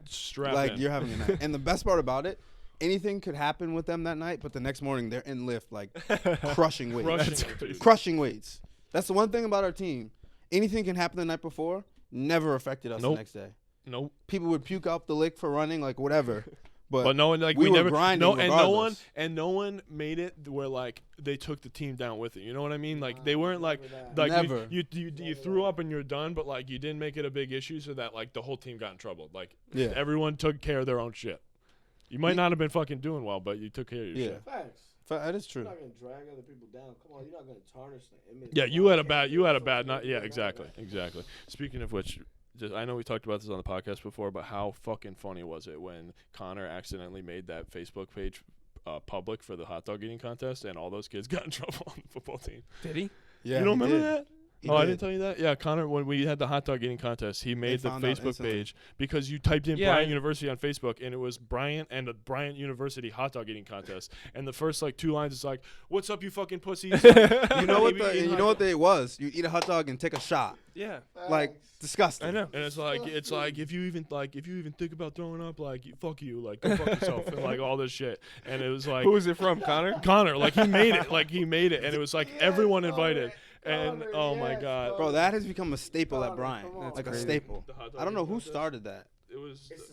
strapped Like in. you're having a night. And the best part about it, anything could happen with them that night, but the next morning they're in lift like crushing weights. Crushing That's it, dude. crushing weights. That's the one thing about our team. Anything can happen the night before, never affected us Nope. the next day. Nope. People would puke up the lick for running, like whatever. But no one like we we, were never grinding no and regardless. no one made it where like they took the team down with it. You know what I mean? Like they weren't like Never. you threw up and you're done, but like you didn't make it a big issue so that like the whole team got in trouble. Like Yeah. everyone took care of their own shit. You might not have been fucking doing well, but you took care of your Yeah. shit. Facts. That is You're true. not gonna drag other people down. Come on, you're not gonna tarnish the image. Yeah, you had a bad night. Yeah, exactly. Speaking of which, just I know we talked about this on the podcast before, but how fucking funny was it when Connor accidentally made that Facebook page public for the hot dog eating contest, and all those kids got in trouble on the football team? Did he? Yeah, you don't he remember did. that? Oh, I didn't tell you that? Yeah, Connor, when we had the hot dog eating contest, he made the found out Facebook instantly. page because you typed in Yeah, Bryant University on Facebook, and it was Bryant and a Bryant University hot dog eating contest. And the first, like, 2 lines is like, "What's up, you fucking pussies?" You know what it was? You eat a hot dog and take a shot. Yeah. Like, disgusting. I know. And it's like if you even think about throwing up, like, fuck you, like, go fuck yourself, and like all this shit. And it was like, Who was it from, Connor? Connor, like he made it, and it was like everyone invited. And oh my god, Bro, that has become a staple at Bryant. come on. Like a That's staple. The hot dog I don't know eating who contest? started that. It was It's it was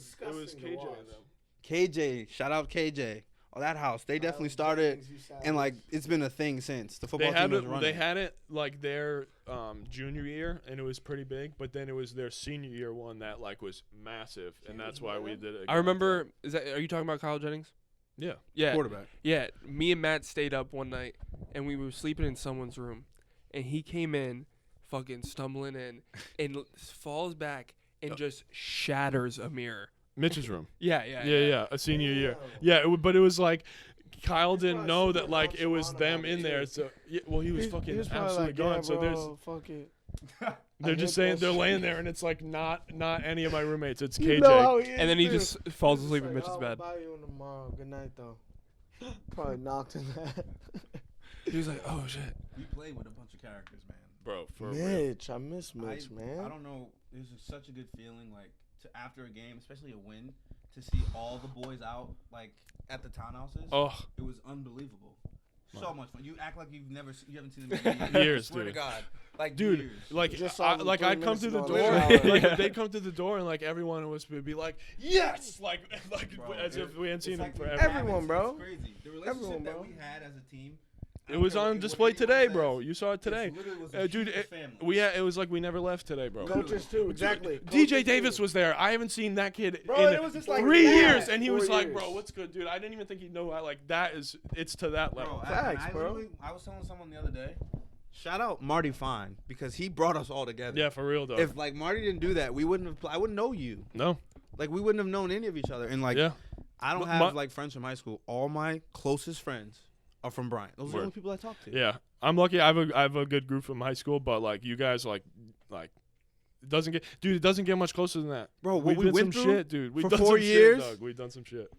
disgusting to KJ watch. and them. KJ, shout out KJ. Oh, that house. They definitely started, and like it's been a thing since the football team was running. They had it like their junior year, and it was pretty big. But then it was their senior year one that like was massive, and that's why we did it. I remember. Are you talking about Kyle Jennings? Yeah. Yeah. quarterback. Yeah. Me and Matt stayed up one night, and we were sleeping in someone's room, and he came in, fucking stumbling in, and falls back and just shatters a mirror. Mitch's room. Yeah. A senior year. Yeah, but it was like Kyle didn't know that like it was them in there. So yeah, well, he was fucking absolutely gone. So there's fuck it. they're I just hate saying that they're shit. laying there, and it's like not any of my roommates. It's You KJ. know how he is, And then he too. just falls He's asleep in like, Mitch's "I'll bed. buy you one tomorrow. Good night, though." Probably knocked in that. He was like, "Oh shit." We played with a bunch of characters, man. Bro, for real. Mitch, I miss Mitch, man. I don't know. It was just such a good feeling, like after a game, especially a win, to see all the boys out like at the townhouses. Oh, It was unbelievable. So much fun. You act like you haven't seen them in Years, swear dude. to God, like dude, years. like Just saw them 3 I'd come minutes through the ago door, in the shower. like they'd come through the door, and like everyone would be like, "Yes!" Like Bro, as if we hadn't seen it's them like forever. Everyone, it's bro. crazy. The relationship Everyone, that bro. we had as a team. I It don't was care on what display anyone today, says, bro. You saw it it today, literally was a dude. huge family. It was like we never left today, bro. Coaches too, exactly. DJ Coaches, Davis too. was there. I haven't seen that kid Bro, in it was just like 3 that. years, and he 4 was like, years. "Bro, what's good, dude?" I didn't even think he'd know. That is, it's to that level. Bro, Facts, I bro. literally- I was telling someone the other day. Shout out Marty Fine because he brought us all together. Yeah, for real though. If like Marty didn't do that, we wouldn't have. I wouldn't know you. No, Like we wouldn't have known any of each other. And like yeah, I don't M- have my- like friends from high school. All my closest friends are from Bryant. Those are the Word. only people I talk to. yeah. I'm lucky. I have a good group from high school, but like you guys, like it doesn't get much closer than that. Bro, what We've we done went some through shit, dude. We've for done 4 some years? shit, Doug. We've done some shit,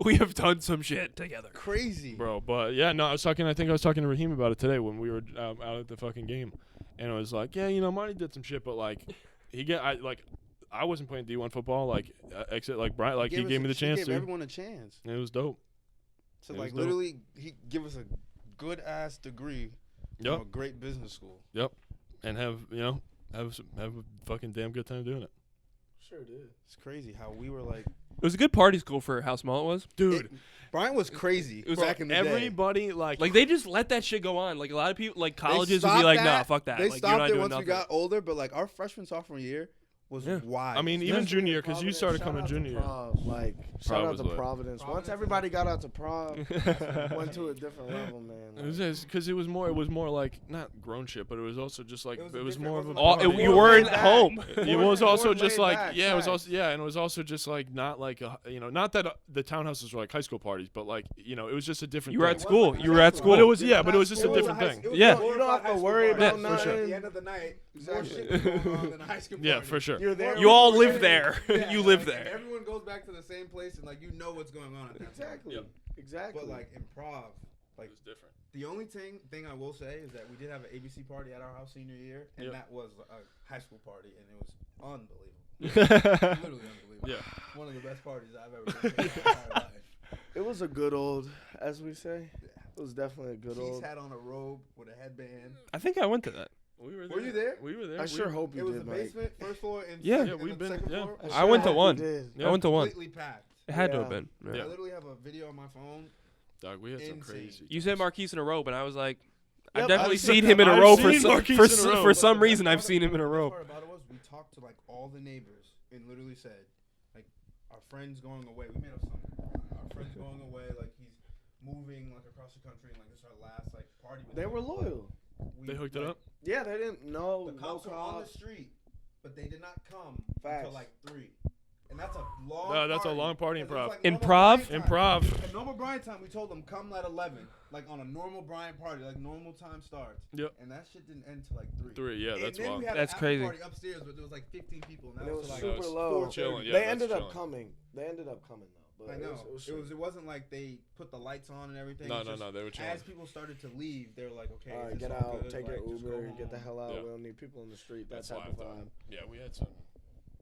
We have done some shit together. Crazy. bro. But yeah, no, I think I was talking to Raheem about it today when we were out at the fucking game, and it was like, yeah, Marty did some shit, but like I wasn't playing D1 football, like except like Brian, like he gave me the chance He to. gave everyone a chance. It was dope. So It like was dope. literally, he give us a good ass degree Yep. from a great business school. And have a fucking damn good time doing it, Sure did. It's crazy how we were like, It was a good party school for how small it was. dude. Bryant was crazy It was back in the day. Everybody like Like they just let that shit go on. Like a lot of people, like They colleges would be stopped like, that. "Nah, fuck that." They like, you're stopped not it doing once nothing. we got older, but like our freshman sophomore year was Yeah. wild. I mean, even Especially junior, in because you Providence. started Shout coming out to junior. Prov. Like, shout Prov out was to lit. Providence. Once Providence everybody got out to Prov, went to a different level, man. It was just because it was more like not grown shit, but it was also just like It was it a was different- more of a. it wasn't You More weren't laid back. home. It was also more just laid like back, it was facts. also and it was also just like not like not that the townhouses were like high school parties, but like it was just a different. You were thing. at school. You were at school. But it was but it was just a It was different high thing. school. Yeah. You don't have to worry Yeah, about for nothing. sure. At the end of the night, more Exactly. shit was going on than a high school Yeah, party. for sure. You're there. You all with live there. Yeah, You live like, there. Everyone goes back to the same place and like you know what's going on at that time. Exactly. Yep. Exactly. But like improv, It was different. the only thing I will say is that we did have an ABC party at our house senior year, and Yep. that was a high school party, and it was unbelievable. Literally unbelievable. Yeah. One of the best parties I've ever been to in my entire life. it was a good old, as we say. It was definitely a good Keith old. had on a robe with a headband. I think I went to that. We were Were you there? We were there. I sure hope It you was did, the Mike. basement, first floor, and Yeah. second, Yeah, and we've then been- second yeah. floor. I I sure went to hope you one. did. Yeah. I went to one. Completely packed. It had to Yeah. have been. I Yeah. literally have a video on my phone. Dog, we had some Insane. crazy. You said Marquise in a robe, and I was like, I've Yep, definitely I've seen seen- him in a I've robe for seen some, Marquise for, in a s- robe. for But some the reason. best I've part seen him in a the best robe. part about it was we talked to like all the neighbors and literally said, like, our friend's going away. We made up something. Our friend's going away. Like he's moving like across the country, and like this is our last like party. With They him. were loyal. We, They hooked it like, up. Yeah, they didn't know. The No cops were on the cops. street, but they did not come Facts. until like 3. and that's a long. No, that's a party. long party Because improv. it was like Improv? normal Bryant time. Improv. At normal Bryant time, we told them come at 11, like on a normal Bryant party, like normal time starts. Yep. And that shit didn't end till like 3. 3, yeah, And that's then wild. we had That's an crazy. After party upstairs, but there was like 15 people, and And that it was was till, like super was low. chilling, yeah, They that's ended up chilling. coming. They ended up coming though. But I know. It It wasn't like they put the lights on and everything. No, It's just they were chilling. As people started to leave, they were like, okay, all right, is get this all out, good? take Like, your just go Uber, get the home. hell out. Yeah. We don't need people in the street. That That's type why of I thought. vibe. Yeah, we had some.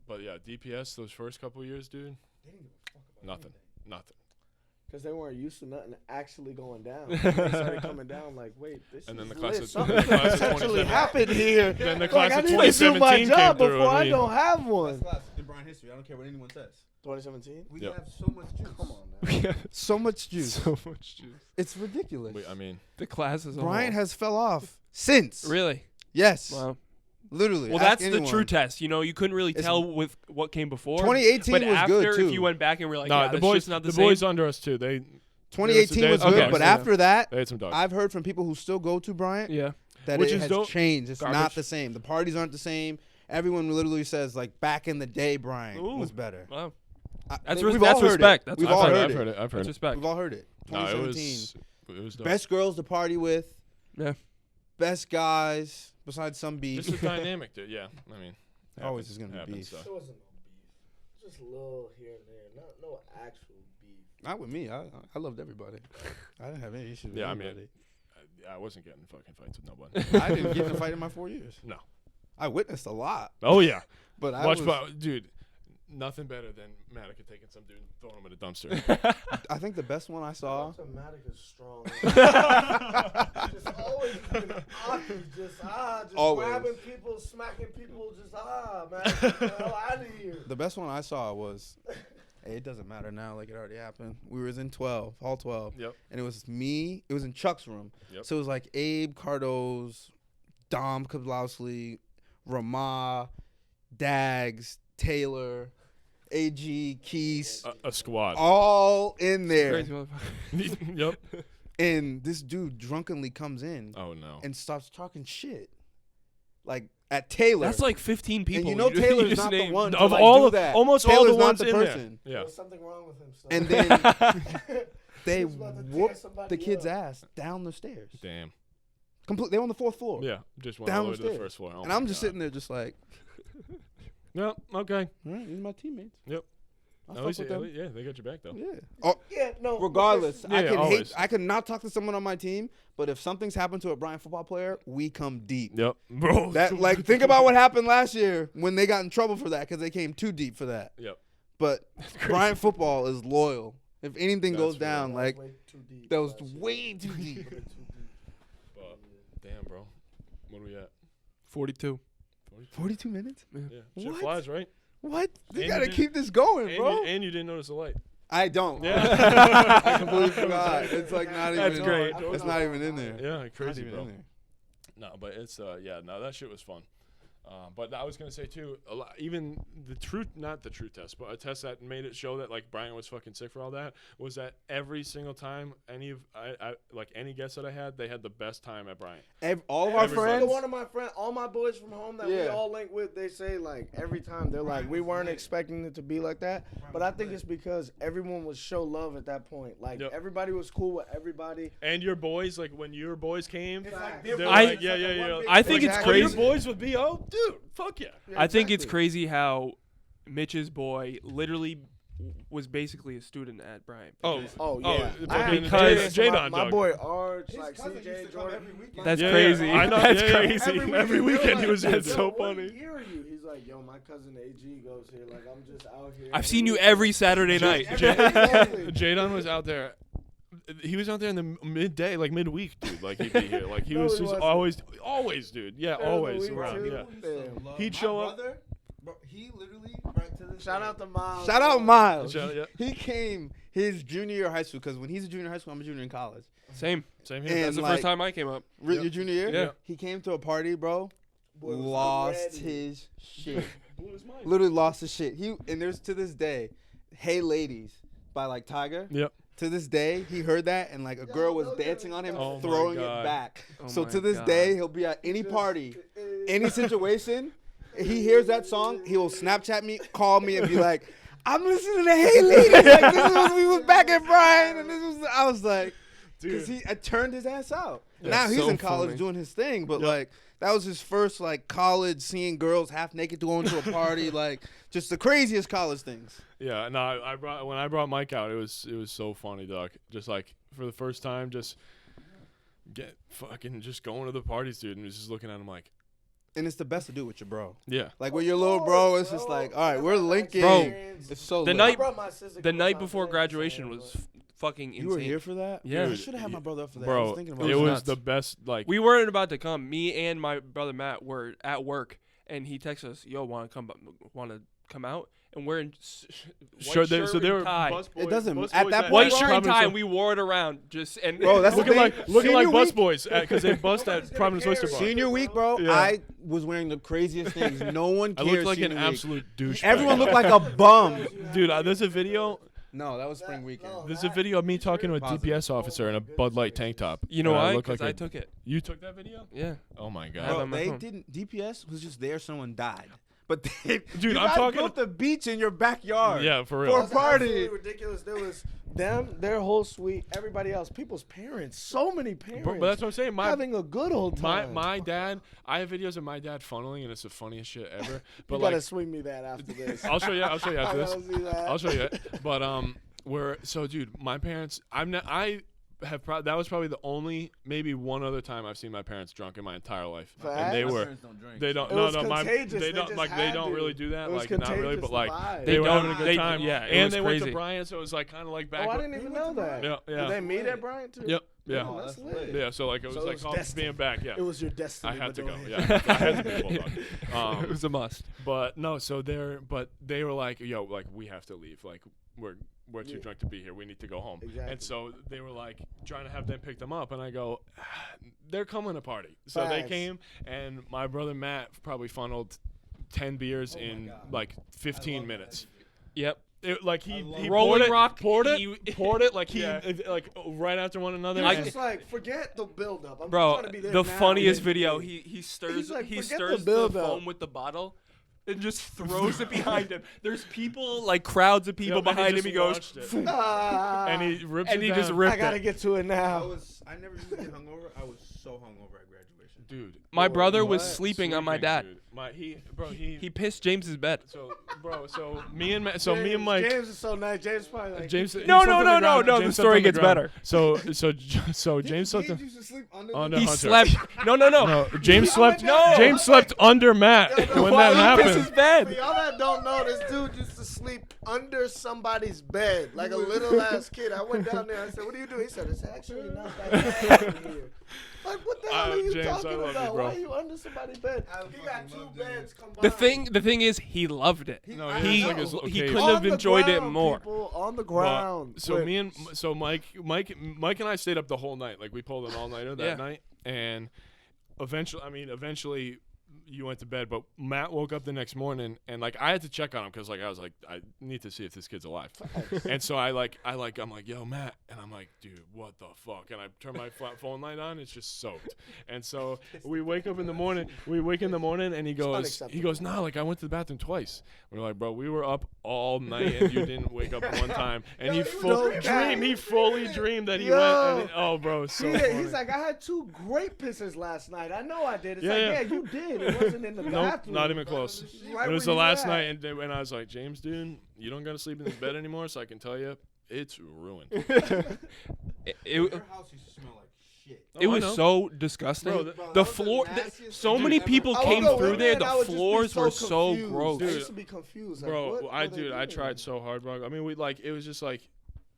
But yeah, DPS those first couple years, dude. They didn't give a fuck about Nothing. anything. Nothing. Because they weren't used to nothing actually going down. They started coming down like, wait, this And is then the class lit. of- Something the class of actually 27 happened here. Then the Like, class I of need to do my 2017 job came through. before I mean, don't have Best one. class in Bryant history. I don't care what anyone says. 2017? We Yep. have so much juice. Come on now. So much juice. So much juice. It's ridiculous. I mean, The class is Bryant has fell off since. Really? Yes. Wow. Literally. Well, Ask that's the anyone. true test. You know, you couldn't really It's- tell with what came before. 2018 but was after, good too. if you went back and were like, nah, yeah, the that's boys, just not the, the same. boys under us too. They 2018 was Okay. good, but So, after that, had some dogs. I've heard from people who still go to Bryant Yeah. that Which it is has dope. changed. It's not Garbage. the same. The parties aren't the same. Everyone literally says like back in the day, Bryant Ooh. was better. Wow. I- That's, we've that's all heard respect. it. That's We've I've all heard heard I've it. heard it. I've heard That's it. respect. We've all heard it. No, 2017. it was dope. Best girls to party with. Yeah. Best guys besides some beef. This is dynamic, dude. Yeah, I mean, Always is gonna be happens, beef. so. There wasn't no beef. Just a little here and there. No actual beef. Not with me. I loved everybody. I didn't have any issues with Yeah, I mean, anybody. I wasn't getting fucking fights with nobody. I didn't get in a fight in my 4 years. No. I witnessed a lot, Oh yeah, but I watch, was, dude. Nothing better than Madoian taking some dude and throwing him in a dumpster. I think the best one I saw. Automatic is strong. Just always being awkward, just Always. grabbing people, smacking people, just man, get the hell out of here. The best one I saw was. Hey, it doesn't matter now. Like it already happened. We was in 12, all 12, Yep. and it was me. It was in Chuck's room. Yep. So it was like Abe, Cardos, Dom Kablowski, Ramah, Dags, Taylor, AG, Keys, A squad. all in there. Crazy motherfucker. Yep. And this dude drunkenly comes in Oh no. and starts talking shit. Like at Taylor. That's like 15 people. and you know you Taylor's just not the named. one to Of like all do of- that. almost all Taylor's the not ones the in there. person. Yeah. There's something wrong with him. So. And then they He was about to tear whooped somebody the kid's up. ass down the stairs. Damn. They were on the 4th floor. Yeah. Just went Down all the way the to the stairs. first floor. Oh And my I'm just God. sitting there just like, Yep. Okay. all right, these are my teammates. Yep. I At fuck least, with them. yeah, they got your back though. Yeah. Oh, Yeah, no. regardless, Yeah, I can always. hate. I can not talk to someone on my team, but if something's happened to a Bryant football player, we come deep. Yep. Bro. That like think about what happened last year when they got in trouble for that because they came too deep for that. Yep. But Bryant football is loyal. If anything That's goes real. down, like way too deep. that was last year. way too deep. Way too deep. But, damn, bro. What are we at? 42. 42 minutes? Yeah. Shit What? flies, right? What? They And gotta you did- keep this going, And bro. you didn't notice the light. I don't. Yeah. I completely forgot. It's like not That's even. great. It's not even in there. Yeah, Not crazy, even bro. in there. No, but it's no, that shit was fun. But I was gonna say too, even the truth, not the true test, but a test that made it show that like Bryant was fucking sick for all that was that every single time any guest that I had, they had the best time at Bryant. All of our Everybody. friends. One of my friends, all my boys from home that we Yeah. all link with, they say like every time they're like, we weren't expecting it to be like that, but I think it's because everyone was show love at that point. Like Yep. everybody was cool with everybody. And your boys, like when your boys came, It's like they're I- like, yeah. I think it's When your crazy. boys would be, oh, dude, fuck yeah. I think it's crazy how Mitch's boy literally was basically a student at Bryant. Oh, because- Oh Oh, yeah, because I had Because- Jadon my dog. boy Arch, His like cousin used CJ to come Jordan. every weekend. That's Yeah, crazy. I know, That's yeah, yeah. crazy. Every weekend he was here. That's It's so What funny. year are you? He's like, yo, my cousin AG goes here. Like I'm just out here. I've seen you every Saturday night. Exactly. Jadon was out there. He was out there in the midday, like midweek, dude. Like he'd be here. Like he No, was he just wasn't. always, dude. Yeah, Every always week, around. too. Yeah. Damn. He'd show up- Brother, bro, he literally right to this Shout day, out to Miles. Shout out Miles. Yeah. He came his junior year of high school because when he's a junior in high school, I'm a junior in college. Same. Same And here. That's the like- first time I came up. Your junior year? Yeah. He came to a party, bro. Boy was Lost ready. his shit. Blew his mind. Literally lost his shit. And there's to this day, "Hey Ladies" by like Tiger. Yep. To this day, he heard that and like a girl was dancing on him, Oh my throwing it God. back. Oh So my to this God. day, he'll be at any party, any situation. He hears that song, he will Snapchat me, call me, and be like, I'm listening to Hey Ladies. Like, this was we was back at Bryant, and I was like, because I turned his ass out. Now he's so in college funny. doing his thing, but like that was his first like college, seeing girls half naked going to a party, like just the craziest college things. Yeah, no, when I brought Mike out, it was so funny, dog. Just like for the first time, just just going to the parties, dude, and just looking at him like, And it's the best to do with your bro. yeah. Like with your little bro, it's just like, all right, we're linking. Bro, It's so the lit. night- I brought my sister a The couple night times before today, graduation so, was but- fucking insane. You were here for that? Yeah. I Dude, should have had my brother up for that. I Bro, was thinking about it that. was nuts. the best. Like, We weren't about to come. Me and my brother Matt were at work, and he texted us, "Yo, want to come out?" And we're in sure, they were tie. bus boys. It doesn't- bus at boys that White point, shirt and Providence- tie, and we wore it around. Bro, that's the looking thing. like Senior bus week- boys because they bust at Nobody's gonna Providence care. Oyster Bar. Senior week, bro, Yeah. I was wearing the craziest things. No one I cared. looked like an senior week. absolute douchebag. Everyone looked like a bum. Dude, there's a video. No, that was spring weekend. There's a video of me talking to a Positive. DPS officer in a Bud Light tank top. You know And I why? look Because like I a- took it. You took that video? Yeah. Oh my I have god. it Bro, on my they phone. didn't. DPS was just there. Someone died. But they, Dude, you I'm guys talking- built the beach in your backyard. Yeah, for For real. a party. Absolutely ridiculous. There was them, their whole suite, everybody else, people's parents, so many parents. But that's what I'm saying. having a good old time. My dad. I have videos of my dad funneling, and it's the funniest shit ever. But You gotta like, swing me that after this. I'll show you. I'll show you I after this. gotta see that. I'll show you it. But dude, my parents. That was probably the only, maybe one other time I've seen my parents drunk in my entire life, and they Facts. were. They don't. It No, was no, contagious. they They don't just like. They had don't to. really do that. It was Like not really, contagious, but the like vibe. they were don't- having a good they- time. yeah, it and was they went crazy. to Bryant, so it was like kind of like back. Oh, I didn't even know that. Yeah, yeah. Did they meet at Bryant too? Yep. Yeah. Oh, that's lit. Yeah. So like it was So it like was all destined. being back. Yeah. It was your destiny. I had to go. Madoian. Yeah. I had to be a bulldog. It was a must. But no, so they were like, yo, like we have to leave. Like we're too Yeah. drunk to be here. We need to go home. Exactly. And so they were like trying to have them pick them up, and I go, they're coming to party. So they Facts. came, and my brother Matt probably funneled 10 beers in like 15 minutes. Yep. Like he Rolling poured it, Rock, poured it, he- poured it like Yeah. like right after one another. He was and- just like, forget the build up. I'm Bro, trying to be there the now. funniest Yeah. video, he stirs He's like, he "Forget stirs the the build-up." foam with the bottle and just throws it behind him. There's people, like crowds of people Yep, and behind him. just He goes, launched it. "Phew," Ah, and he rips and it he down. just ripped I gotta it. get to it now. I never used to get hungover. I was so hungover at graduation. Dude. My brother was what? sleeping on my dad. Dude. He He pissed James's bed. So, me and Mike, James is so nice. James probably like. James. No, he no, slept on no, the no, ground. no, James the slept story on the gets ground. better. So James slept. James used to sleep under under He Hunter. slept. No, no, no. No, James slept. No. James slept under Matt when Why that would he piss his happened. bed? For y'all that don't know, this dude used to sleep under somebody's bed like a little ass kid. I went down there. I said, "What do you do?" He said, "It's actually not that bad in here." Like, what the hell are you James, I talking love you, about? bro. Why are you under somebody's bed? I He got fucking two loved it. beds combined. The thing is, he loved it. No, He was like his he occasion. couldn't On have the enjoyed it ground, more. people, on the But- ground. so Wait, me and Mike and I stayed up the whole night. Like we pulled an all nighter that Yeah. night, and eventually you went to bed. But Matt woke up the next morning, and like I had to check on him because like I was like I need to see if this kid's alive. And so I'm like, yo Matt, and I'm like, dude, what the fuck? And I turn my phone light on, it's just soaked. And so we wake up in the morning. And he goes, unacceptable. nah, like I went to the bathroom twice. We're like, bro, we were up all night and you didn't wake up one time. And he fully dreamed that he Yo. went. And oh, bro, so Yeah, funny. he's like, I had two great pisses last night. I know I did. It's Yeah, like, yeah. yeah, you did. It wasn't in the Nope, bathroom. not even close. Right It was where the you last at. night, and I was like, James, dude, you don't gotta sleep in this bed anymore, so I can tell you, it's ruined. It, Your house used to smell like shit. it Oh, I was know. so disgusting. Bro, Bro, that the was floor, nastiest so thing many I've ever- people I would came go through in there. and I The would just be floors were so confused. gross. I used to be confused. Like, Bro, what I were they doing? tried so hard, bro. I mean, it was just like,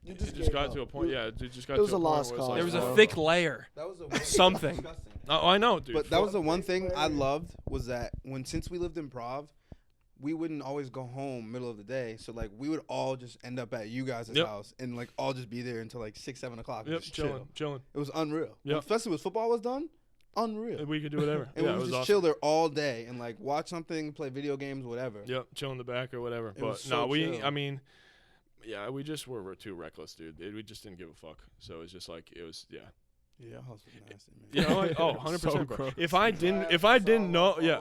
You it just gave got up. to a point. Yeah, it just got It was to a a point lost where it's cause, like, There was a bro. thick layer. That was the Something. disgusting. Oh, I know, dude. But that was the one thing I loved was that since we lived in Prov, we wouldn't always go home middle of the day. So like we would all just end up at you guys' Yep. house and like all just be there until like 6-7 o'clock. and Yep, just chill. chilling. It was unreal. Yep. Especially when football was done, unreal. We could do whatever. And yeah, we it would was just awesome. chill there all day and like watch something, play video games, whatever. Yep, chill in the back or whatever. It But was so no, chill. I mean, yeah, we just were too reckless, dude. We just didn't give a fuck. So it was just like, it was, yeah. Yeah, house was nasty, man. Yeah, oh, 100%, So bro. gross. If I didn't know, yeah,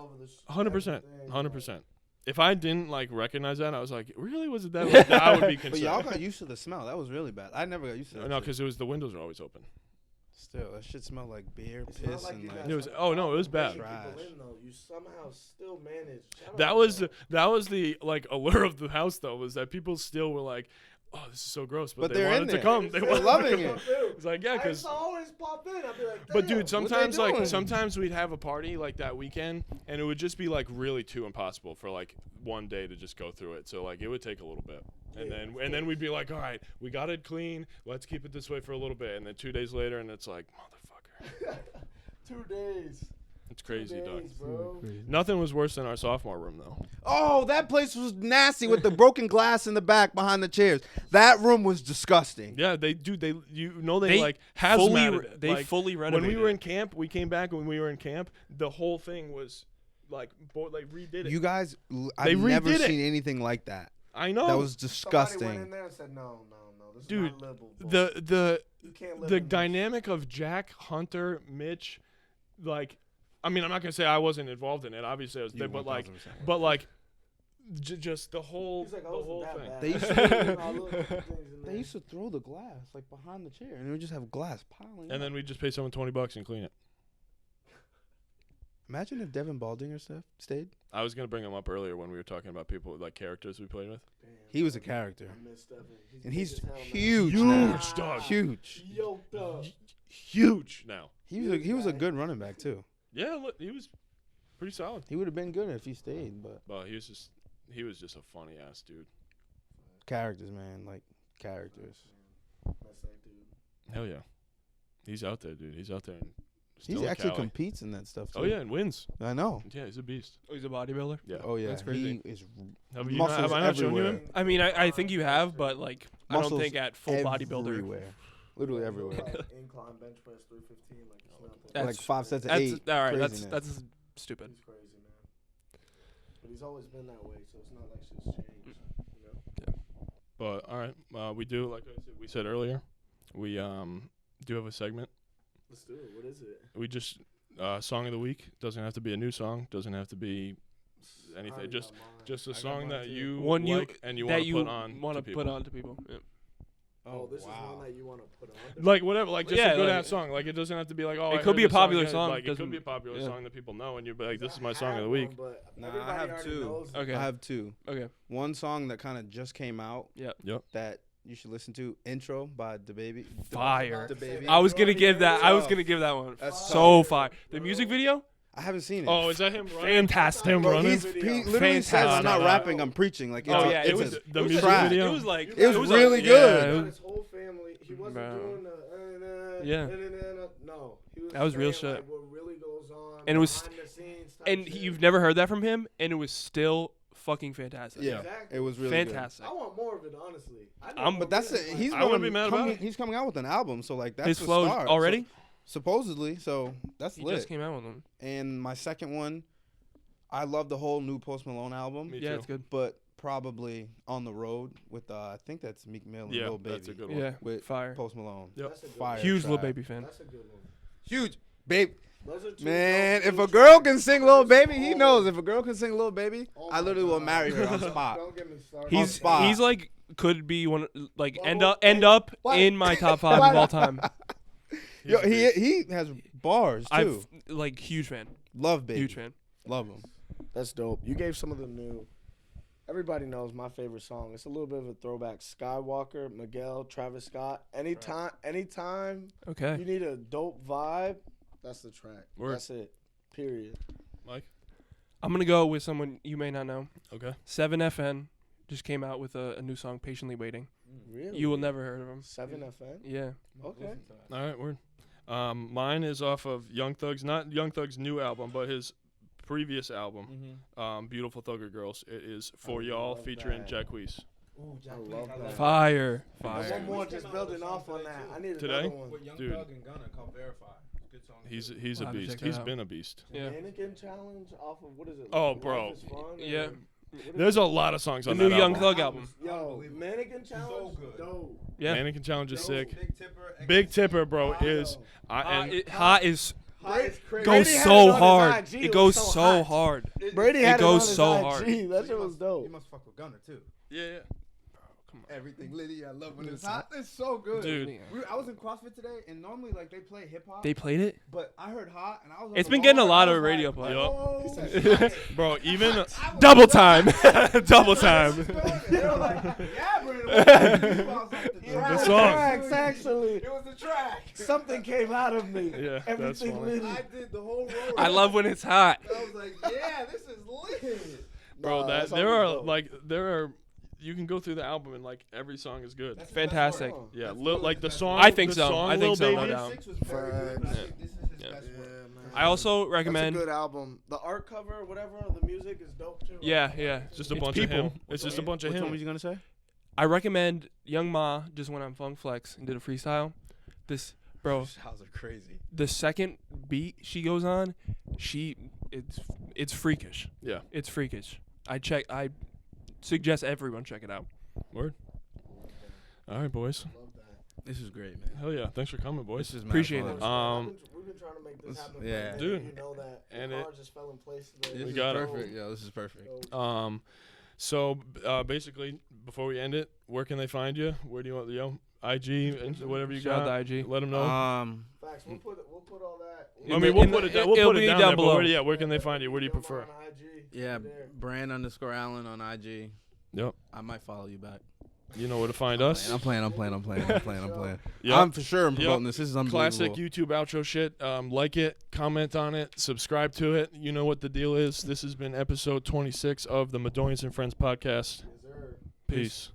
100%, 100%. if I didn't like recognize that, I was like, really, was it that? Like, I would be concerned. But y'all got used to the smell. That was really bad. I never got used to that. No, shit. because it was the windows were always open. Still, that shit smelled like beer, It's not piss, like and you like. guys It was- have oh, no, it was problem bad. bringing people Trash. in, though. You somehow still managed. Shout out That to was y'all. that was the like allure of the house though, was that people still were like, oh, this is so gross, but But they they're in wanted to there. come. They They're wanted loving to come. it. It's like, yeah, I because. used to always pop in. I'd be like, But "Damn, dude, sometimes like doing? sometimes we'd have a party like that weekend, and it would just be like really too impossible for like one day to just go through it. So like it would take a little bit, and then we'd be like, all right, we got it clean. Let's keep it this way for a little bit, and then 2 days later, and it's like, motherfucker, 2 days. it's crazy, 2 dog. days, bro. Nothing was worse than our sophomore room though. Oh, that place was nasty with the broken glass in the back behind the chairs. That room was disgusting. Yeah, they They like fully hazmated it. they Like, fully when renovated. we were in camp, we came back and when we were in camp, the whole thing was like redid it. You guys, They I've never redid it. seen anything like that. I know. That was Somebody went disgusting. in there and said, no, this Dude, is not livable. the You can't live the in this. dynamic of Jack, Hunter, Mitch, like, I mean, I'm not gonna say I wasn't involved in it. Obviously, I was there, but like, just the whole He's like, the oh, whole that thing. bad. They used They used to throw the glass like behind the chair, and they would just have glass piling. And then we just pay someone $20 and clean it. Imagine if Devin Baldinger stayed. I was gonna bring him up earlier when we were talking about people like characters we played with. He was a character, I miss Stephen. and he's big as hell now. huge now. Huge, dog. Huge. Yoked up. Huge now. He was a good running back too. Yeah, look, he was pretty solid. He would have been good if he stayed, but But he was just a funny ass dude. characters, man, like characters. That's that dude. Hell yeah, he's out there, dude. He's out there. And He still in actually Cali. competes in that stuff too. Oh yeah, and wins. I know. Yeah, he's a beast. Oh, he's a bodybuilder. Yeah. Oh yeah, That's crazy. he is Have muscles I not shown you everywhere. him? I mean, I think you have, but like, I don't Muscles think at full bodybuilder. everywhere, literally everywhere. Incline bench press 315 like it's nothing. That's- Like 5 sets of That's 8. all right. Craziness. That's stupid. He's crazy, man. But he's always been that way, so it's not like shit's changed. You know? But all right, we do like we said earlier, we do have a segment. Let's do it. What is it? We just song of the week. Doesn't have to be a new song. Doesn't have to be I anything. already Just got mine. just a I got song mine that too. you One you- like and you that want to you put on want to to put people. on to people. Yeah. Oh, this is one that you want to put on. Like whatever, like just Yeah, a good like- ass song. Like it doesn't have to be like, oh, It I could heard be a this popular yeah, song, Like it could doesn't- be a popular yeah. song that people know, and you're like, this is I my song of the have week. one, but Nah, I everybody have already two. knows it. Okay. I have 2. Okay. One song that kind of just came out. Yep. That you should listen to. Intro by DaBaby. Fire. DaBaby. I was gonna give that. I was Tough. gonna give that one. That's So tough. fire. The music video. I haven't seen it. Oh, is that him running? Fantastic. Him Bro, running? he literally says, Fantastic. "I'm not No. rapping. I'm preaching." Like, Oh, it's yeah, it's it was a- the it was music trash. video. It was like It was really He good. got his whole family. He wasn't Bro. doing the Yeah. no. He was That was real saying, shit. Like, what really goes on And it was- behind the scenes type And shit. you've never heard that from him, and it was still fucking fantastic. Yeah, Exactly. it was really Fantastic. I want more of it, honestly. I need I'm- more But that's music it. like He's that. I wouldn't be mad about it. He's coming out with an album, so like that's His the flow start. already. So, supposedly, so that's He lit. just came out with them. And my second one, I love the whole new Post Malone album, Me Yeah, too. it's good. but probably On the Road with I think that's Meek Mill and Yeah, Lil Baby. that's a good one. Yeah, With fire. Post Malone. Yep. That's a good Fire. one. Huge Lil track. Baby fan. That's a good one. Huge, babe. Those are two Man, dope if a tracks. girl can sing Lil Baby, he Oh. knows. If a girl can sing Lil Baby, Oh I my literally will God. marry her on spot. Don't get me started. On He's spot. he's like could be one like end Bubble- up What? in my top 5 of all time. Yo, he has bars too. I've like huge fan. Love Baby. Huge fan. Love him. That's dope. You gave some of the new. Everybody knows my favorite song. It's a little bit of a throwback. Skywalker, Miguel, Travis Scott. Anytime you Okay. need a dope vibe, that's the track. Word. That's it. Period. Mike. I'm gonna go with someone you may not know. Okay. 7FN just came out with a new song, Patiently Waiting. Really? You will never heard of him. 7FN. Yeah. Okay. All right, word. Mine is off of Young Thug's, not Young Thug's new album, but his previous album, Beautiful Thugger Girls. It is For I Y'all love featuring that. Jacqueeze. Ooh, I love that. Fire. One Fire. more just building off on that. I need Today? another one. With Young Dude. Thug and Gunna called Verify. Good song. He's too. a I'll have to beast. check that He's out. been a beast. Yeah. Mannequin challenge off of what is it? Oh, Life bro. is Fun, or Yeah. what is There's it? a lot of songs The on new that Young album. Thug album. Yo, Unbelievable. Mannequin challenge. good. Yeah. Mannequin Challenge is Dope. sick. Big Tipper. Big Tipper, bro, Wow. is Hot is Hot is crazy. Goes Brady had so it on hard. his IG. It goes was so hot. hard. Brady It had goes it on his so IG. hard. That shit was You dope. must fuck with Gunner too. Yeah. Everything Liddy, I love when It's it's hot. It's so good, Dude. I was in CrossFit today, and normally like they play hip hop. They played it? But I heard hot, and I was. On It's the been getting a roller, lot I of was radio like, play. oh, Bro, even Double time. Double time. They were like, yeah, Brandon. what did you do?" I was like, Yeah, The the song. tracks, actually. It was the track. Something came out of me. Yeah, that's Everything funny. lit. I did the whole roller. I love when it's hot. I was like, yeah, this is lit. bro, Nah, that that song there was are dope. like you can go through the album and like every song is good. That's his best Fantastic. work. Yeah, That's like the his best song. I think the so. Song, I think Lil so, no Baby. doubt. Six was very good, but I think this is his Yeah. best work. man. I also That's a recommend. good album. The art cover, whatever, the music is dope too. Yeah, yeah. It's just a It's bunch people. of him. It's just a bunch of Which one him. was you gonna say? I recommend Young Ma just went on Funk Flex and did a freestyle. This, bro, How's are crazy. the second beat she goes on, it's freakish. Yeah. It's freakish. I suggest everyone check it out. Word. All right, boys. Love that. This is great, man. Hell yeah. Thanks for coming, boys. This is Appreciate mad it. fun. We've been trying to make this This- happen. yeah. for a Dude. minute, you know that. And the it- car just fell in place today. This We is got it. perfect. Yo, this is perfect. So, So basically, before we end it, where can they find you? Where do you want IG and whatever you Shout out got? to IG. Let them know. facts. We'll put all that. I mean, we'll in put the- it down. it'll We'll put be it down, down there, but below. where, yeah, where can they find you? Where do you prefer? On IG, Yeah, there. Brand_Allen on IG. Yep. I might follow you back. You know where to find us. I'm playing. Yep. I'm for sure promoting this. This is unbelievable. Classic YouTube outro shit. Like it, comment on it, subscribe to it. You know what the deal is. This has been episode 26 of the Madoian and Friends podcast. Yes, sir. Peace.